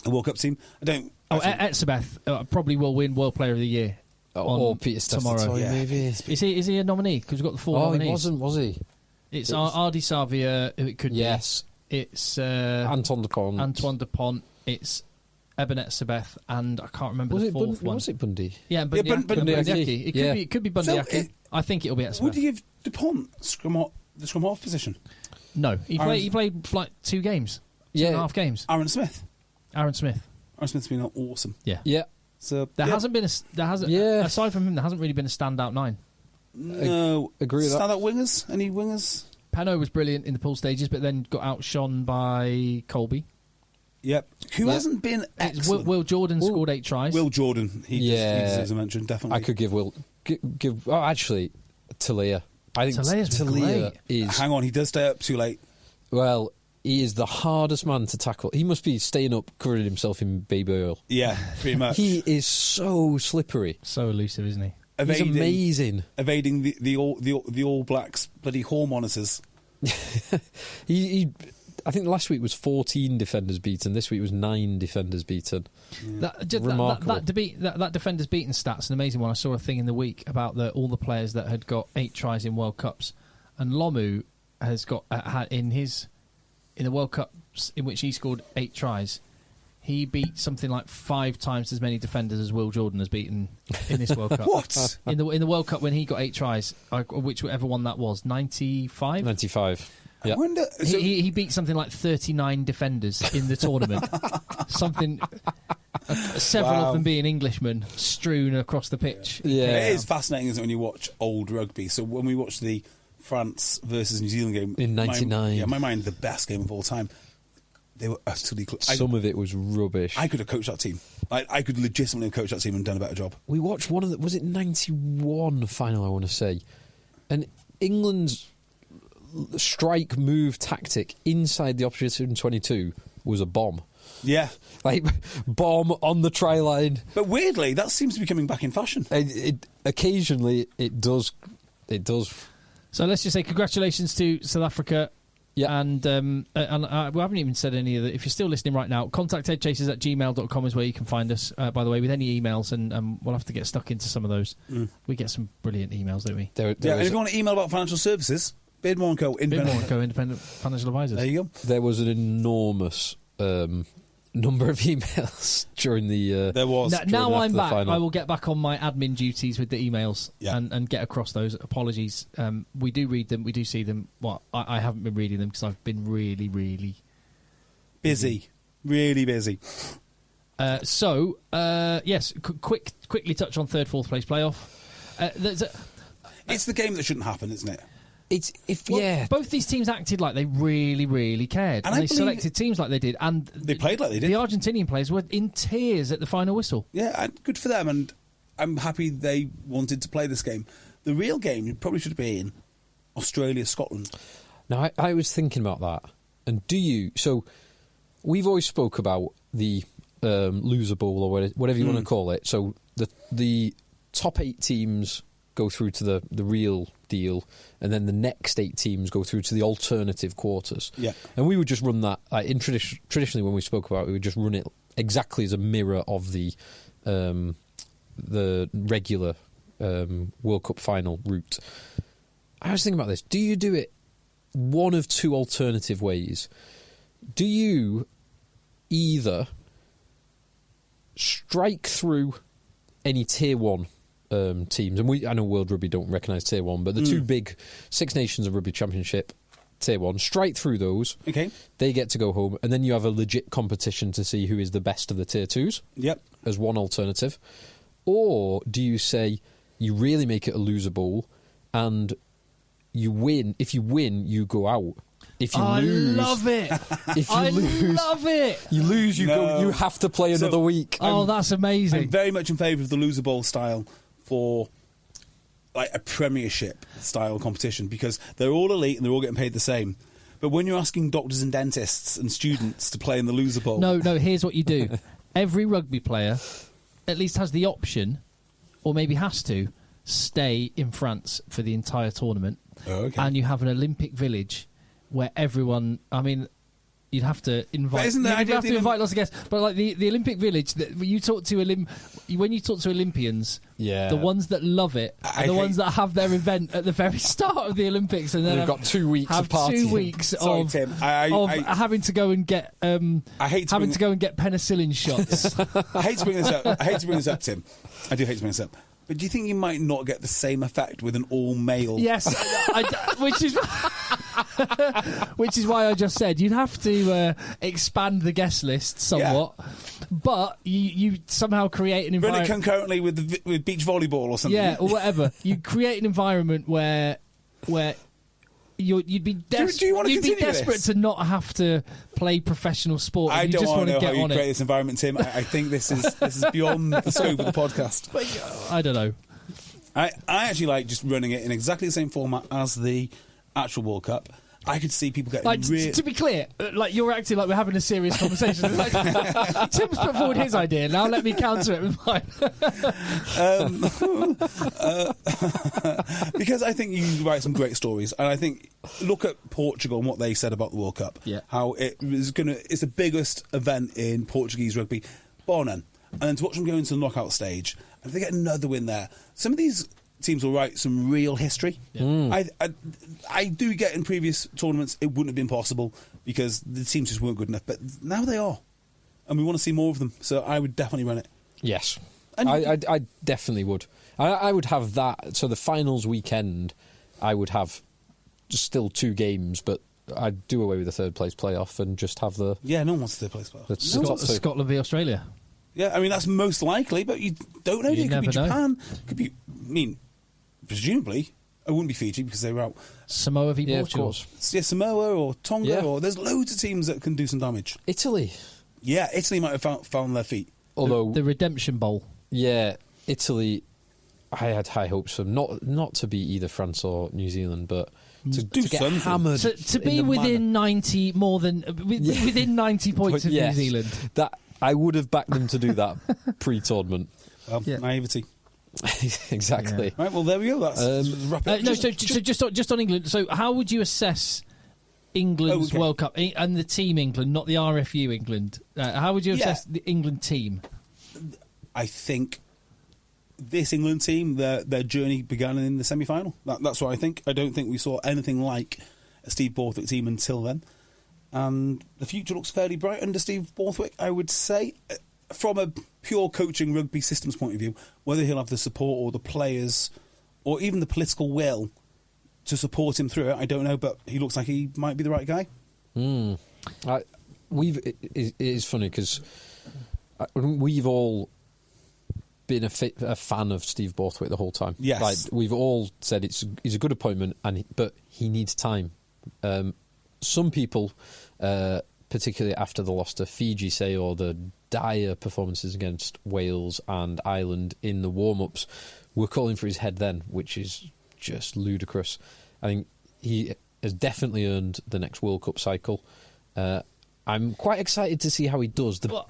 a World Cup team. I don't. Etzebeth probably will win World Player of the Year. Or Peter tomorrow. Maybe. Is he a nominee? Because we've got the 4 nominees. He wasn't, was he? It's Ardi Savia, who it could be. Yes. It's Antoine Dupont. It's Eben Etzebeth, and I can't remember the fourth one. Was it Bundy? Yeah, Bundyaki. It could be Bundyaki. I think it'll be Etzebeth. Would you give Dupont the scrum half position? No, he played like 2 games, 2.5 games. Aaron Smith's been awesome. Yeah. So hasn't been aside from him, there hasn't really been a standout 9. No, agree with that. Standout wingers? Any wingers? Peno was brilliant in the pool stages, but then got outshone by Colby. Yep. Who hasn't been excellent? Will Jordan scored 8 tries. Will Jordan, he deserves a mention, definitely. I could give Will. Actually, Talia. I think Talia is. Hang on, he does stay up too late. Well, he is the hardest man to tackle. He must be staying up, covering himself in baby oil. Yeah, pretty much. He is so slippery, so elusive, isn't he? He's amazing. Evading the All Blacks bloody hall monitors. I think last week was 14 defenders beaten. This week was 9 defenders beaten. Yeah. That defenders beaten stat's an amazing one. I saw a thing in the week about all the players that had got 8 tries in World Cups, and Lomu has got had in the World Cups in which he scored 8 tries. He beat something like 5 times as many defenders as Will Jordan has beaten in this World Cup. What? In the World Cup when he got 8 tries, whichever one that was, 95? 95. I wonder... He beat something like 39 defenders in the tournament. Several of them being Englishmen strewn across the pitch. Yeah. It is fascinating, isn't it, when you watch old rugby. So when we watched the France versus New Zealand game... In 99. In my mind, the best game of all time. They were utterly... Some of it was rubbish. I could have coached that team. I could legitimately have coached that team and done a better job. We watched one of the... Was it 91 final, I want to say? And England's strike move tactic inside the opposition 22 was a bomb. Yeah. Bomb on the try line. But weirdly, that seems to be coming back in fashion. Occasionally, it does. It does. So let's just say congratulations to South Africa. Yeah. And we haven't even said any of it. If you're still listening right now, contact eggchasers@gmail.com is where you can find us, by the way, with any emails, and we'll have to get stuck into some of those. We get some brilliant emails, don't we? And if you want to email about financial services, Beardmore & Co. Independent Financial Advisors. There you go. There was an enormous number of emails during the there was. Now I'm back. Final. I will get back on my admin duties with the emails and get across those. Apologies. We do read them. We do see them. Well, I haven't been reading them because I've been really, really busy. Really busy. Yes, quickly touch on third, fourth place playoff. It's the game that shouldn't happen, isn't it? Both these teams acted like they really, really cared, and they selected teams like they did, and they played like they did. The Argentinian players were in tears at the final whistle. Yeah, and good for them, and I'm happy they wanted to play this game. The real game probably should be in Australia-Scotland. Now, I was thinking about that, and do you? So, we've always spoke about the loser bowl or whatever you want to call it. So the top 8 teams go through to the real deal, and then the next 8 teams go through to the alternative quarters. Yeah. And we would just run that traditionally when we spoke about it, we would just run it exactly as a mirror of the regular World Cup final route. I was thinking about this. Do you do it one of 2 alternative ways? Do you either strike through any Tier 1 teams, and I know World Rugby don't recognise Tier 1, but the two big Six Nations of Rugby Championship, Tier 1, strike through those, Okay. they get to go home, and then you have a legit competition to see who is the best of the Tier 2s Yep. as one alternative? Or do you say you really make it a loser bowl, and you win? If you win, you go out. If you lose, I love it. If you love it. You lose, you No. go. You have to play another week. Oh, that's amazing. I'm very much in favour of the loser bowl style for like a premiership style competition because they're all elite and they're all getting paid the same. But when you're asking doctors and dentists and students to play in the loser bowl, No, here's what you do. Every rugby player at least has the option, or maybe has to, stay in France for the entire tournament. Oh, okay. And you have an Olympic village where everyone, I mean, you'd have to invite. But isn't the you'd idea have of to the invite lots of guests. But like the Olympic village, when you talk to Olympians, Yeah. the ones that love it are the ones that have their event at the very start of the Olympics, and then They've got 2 weeks have of partying. 2 weeks Sorry, of Tim. of having to go and get I hate to having bring- to go and get penicillin shots. I hate to bring this up. Tim. I do hate to bring this up. But do you think you might not get the same effect with an all-male? Yes, which is why I just said you'd have to expand the guest list somewhat, but you somehow create an Run it environment. concurrently with beach volleyball or something. Yeah, or whatever. You create an environment where you'd be do you want to you'd be continue desperate this? to not have to play professional sport. I you don't just want to know get how you on create it. this environment, Tim. I think this is beyond the scope of the podcast. But, I don't know. I actually like just running it in exactly the same format as the actual World Cup. I could see people getting Like, to be clear, like you're acting like we're having a serious conversation. Like, Tim's put forward his idea. Now let me counter it with mine. Because I think you write some great stories, and I think look at Portugal and what they said about the World Cup. Yeah. How it's the biggest event in Portuguese rugby, bar none. And then to watch them go into the knockout stage, and if they get another win there, some of these teams will write some real history. Yeah. I do get in previous tournaments it wouldn't have been possible because the teams just weren't good enough, but now they are, and we want to see more of them. So I would definitely run it. Yes, And I definitely would. I would have that. So the finals weekend, I would have still 2 games, but I'd do away with the third place playoff and just have the Yeah, no one wants to play playoff. Scotland v Australia. Yeah, I mean that's most likely, but you don't know. You It could be never know. Japan. Could be. I mean, presumably, it wouldn't be Fiji because they were out. Samoa v yeah, of Portugal. course. Yeah, Samoa or Tonga, Yeah. or there's loads of teams that can do some damage. Italy. Yeah, Italy might have found their feet. Although The Redemption Bowl. yeah, Italy, I had high hopes for not to be either France or New Zealand, but to Do get something. hammered. To in be the within 90 more than within 90 points of Yes. New Zealand. That I would have backed them to do that pre-tournament. Well, Yeah. naivety. Exactly. Right, well, there we go. That's wrap it up. No, so just on England. So how would you assess England's okay. World Cup and the team England, not the RFU England? How would you assess the England team? I think this England team, their journey began in the semi-final. That's what I think. I don't think we saw anything like a Steve Borthwick team until then. And the future looks fairly bright under Steve Borthwick, I would say. From a pure coaching rugby systems point of view, whether he'll have the support or the players or even the political will to support him through it, I don't know, but he looks like he might be the right guy. It is funny because we've all been a fan of Steve Borthwick the whole time. Yes. Like, we've all said he's a good appointment, but he needs time. Some people, particularly after the loss to Fiji, say, or the dire performances against Wales and Ireland in the warm-ups, were calling for his head then, which is just ludicrous. I think he has definitely earned the next World Cup cycle. I'm quite excited to see how he does. Go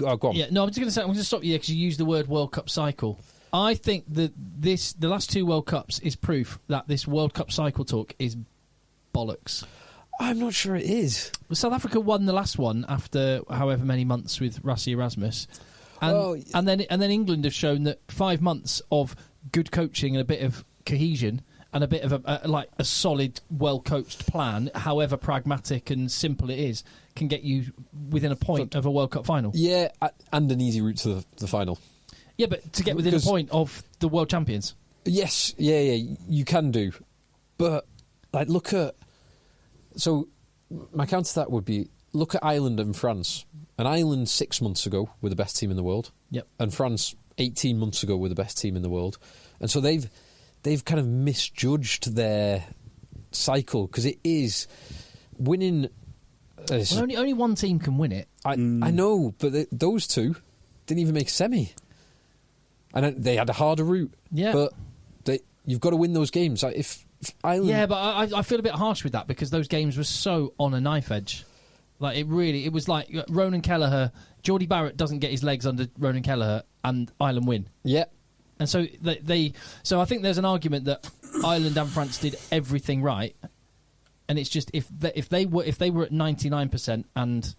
on. Yeah, no, I'm just going to stop you because you used the word World Cup cycle. I think that the last 2 World Cups is proof that this World Cup cycle talk is bollocks. I'm not sure it is. Well, South Africa won the last one after however many months with Rassie Erasmus, and then England have shown that 5 months of good coaching and a bit of cohesion, and a bit of a solid, well-coached plan, however pragmatic and simple it is, can get you within a point of a World Cup final. Yeah, and an easy route to the final. Yeah, but to get within a point of the world champions. Yes, yeah, you can do. But, like, look at... So, my counter to that would be, look at Ireland and France. And Ireland 6 months ago were the best team in the world. Yep. And France 18 months ago were the best team in the world. And so they've kind of misjudged their cycle, because it is winning... Well, only one team can win it. I know, but those two didn't even make a semi. And they had a harder route. Yeah. But you've got to win those games. Like if Ireland... Yeah, but I feel a bit harsh with that, because those games were so on a knife edge. Like, it was like Ronan Kelleher, Geordie Barrett doesn't get his legs under Ronan Kelleher, and Ireland win. Yeah. And so so I think there's an argument that Ireland and France did everything right, and it's just if they were at 99% and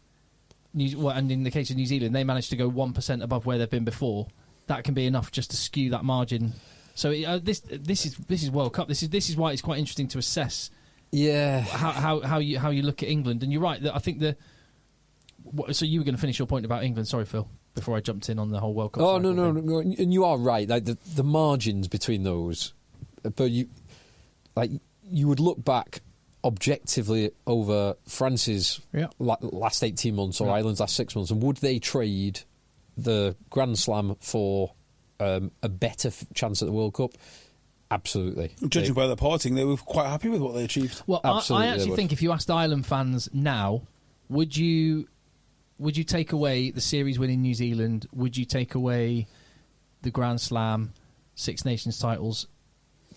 in the case of New Zealand they managed to go 1% above where they've been before, that can be enough just to skew that margin. So this is World Cup. This is why it's quite interesting to assess. Yeah. How you look at England, and you're right that I think so you were going to finish your point about England. Sorry, Phil. Before I jumped in on the whole World Cup. Oh, no, and you are right. Like the margins between those, but you would look back objectively over France's last 18 months or Ireland's last 6 months, and would they trade the Grand Slam for a better chance at the World Cup? Absolutely. Judging by their partying, they were quite happy with what they achieved. Well, I actually think if you asked Ireland fans now, would you take away the series win in New Zealand? Would you take away the Grand Slam, Six Nations titles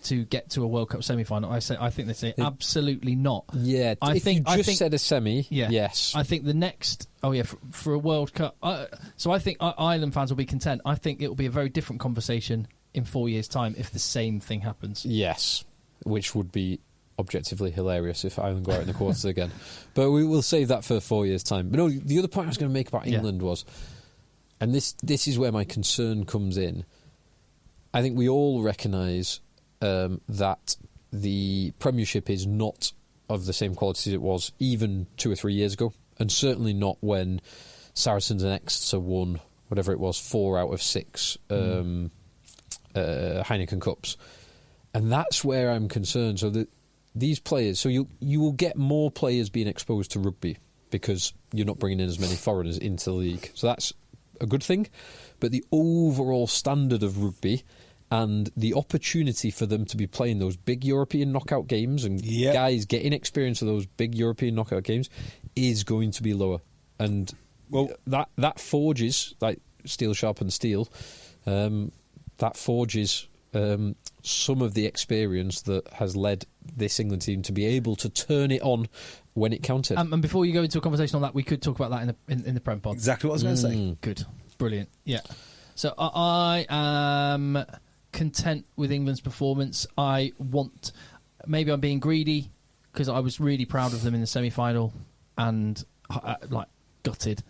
to get to a World Cup semi-final? I think they say absolutely not. Yeah, I think said a semi, yes. I think the next... Oh, yeah, for a World Cup... so I think Ireland fans will be content. I think it will be a very different conversation in 4 years' time if the same thing happens. Yes, which would be objectively hilarious if Ireland go out in the quarters again. But we will save that for 4 years' time. But no, the other point I was going to make about England was, and this is where my concern comes in, I think we all recognise that the Premiership is not of the same quality as it was even 2 or 3 years ago, and certainly not when Saracens and Exeter won, whatever it was, 4 out of 6 Heineken Cups. And that's where I'm concerned. So that these players, so you will get more players being exposed to rugby because you're not bringing in as many foreigners into the league. So that's a good thing. But the overall standard of rugby and the opportunity for them to be playing those big European knockout games and guys getting experience of those big European knockout games is going to be lower. And that forges, like steel sharpens steel, that forges some of the experience that has led this England team to be able to turn it on when it counted. And before you go into a conversation on that, we could talk about that in the Prem pod. Exactly what I was going to say. Good. Brilliant. Yeah. So I am content with England's performance. Maybe I'm being greedy because I was really proud of them in the semi-final and gutted.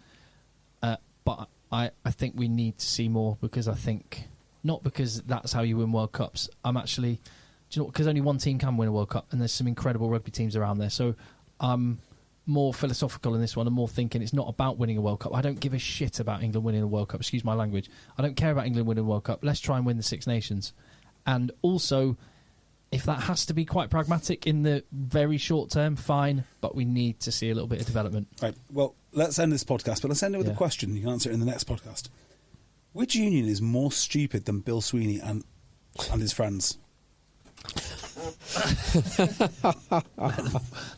But I think we need to see more because I think... Not because that's how you win World Cups. I'm actually... Do you know, because only one team can win a World Cup and there's some incredible rugby teams around there. So I'm more philosophical in this one and more thinking it's not about winning a World Cup. I don't give a shit about England winning a World Cup. Excuse my language. I don't care about England winning a World Cup. Let's try and win the Six Nations. And also, if that has to be quite pragmatic in the very short term, fine. But we need to see a little bit of development. Right. Well, let's end this podcast, but let's end it with a question. You can answer it in the next podcast. Which union is more stupid than Bill Sweeney and his friends?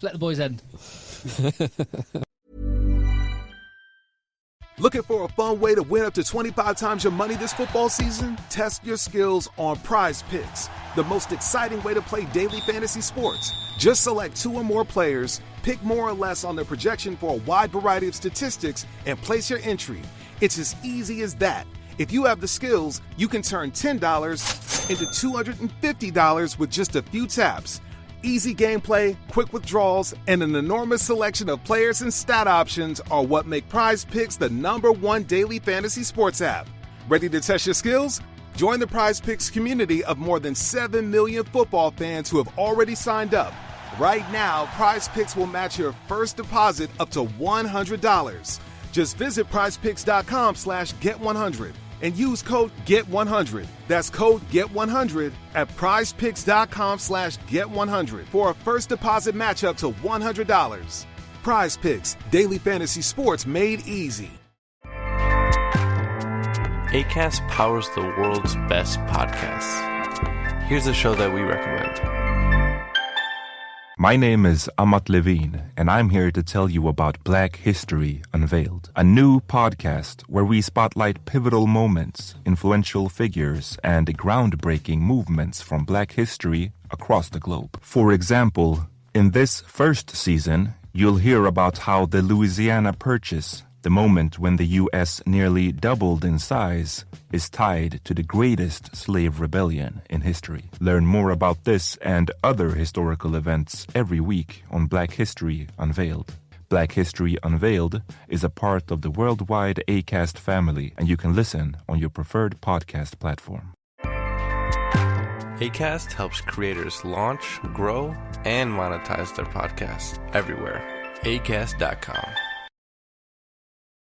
Let the boys end. Looking for a fun way to win up to 25 times your money this football season? Test your skills on Prize Picks, the most exciting way to play daily fantasy sports. Just select 2 or more players, pick more or less on their projection for a wide variety of statistics, and place your entry. It's as easy as that. If you have the skills, you can turn $10 into $250 with just a few taps. Easy gameplay, quick withdrawals, and an enormous selection of players and stat options are what make Prize Picks the #1 daily fantasy sports app. Ready to test your skills? Join the Prize Picks community of more than 7 million football fans who have already signed up. Right now, Prize Picks will match your first deposit up to $100. Just visit prizepicks.com/get100 and use code GET100. That's code GET100 at prizepicks.com/get100 for a first deposit match up to $100. Prize Picks, daily fantasy sports made easy. Acast powers the world's best podcasts. Here's a show that we recommend. My name is Amat Levine, and I'm here to tell you about Black History Unveiled, a new podcast where we spotlight pivotal moments, influential figures, and groundbreaking movements from Black history across the globe. For example, in this first season, you'll hear about how the Louisiana Purchase, the moment when the U.S. nearly doubled in size, is tied to the greatest slave rebellion in history. Learn more about this and other historical events every week on Black History Unveiled. Black History Unveiled is a part of the worldwide Acast family, and you can listen on your preferred podcast platform. Acast helps creators launch, grow, and monetize their podcasts everywhere. Acast.com.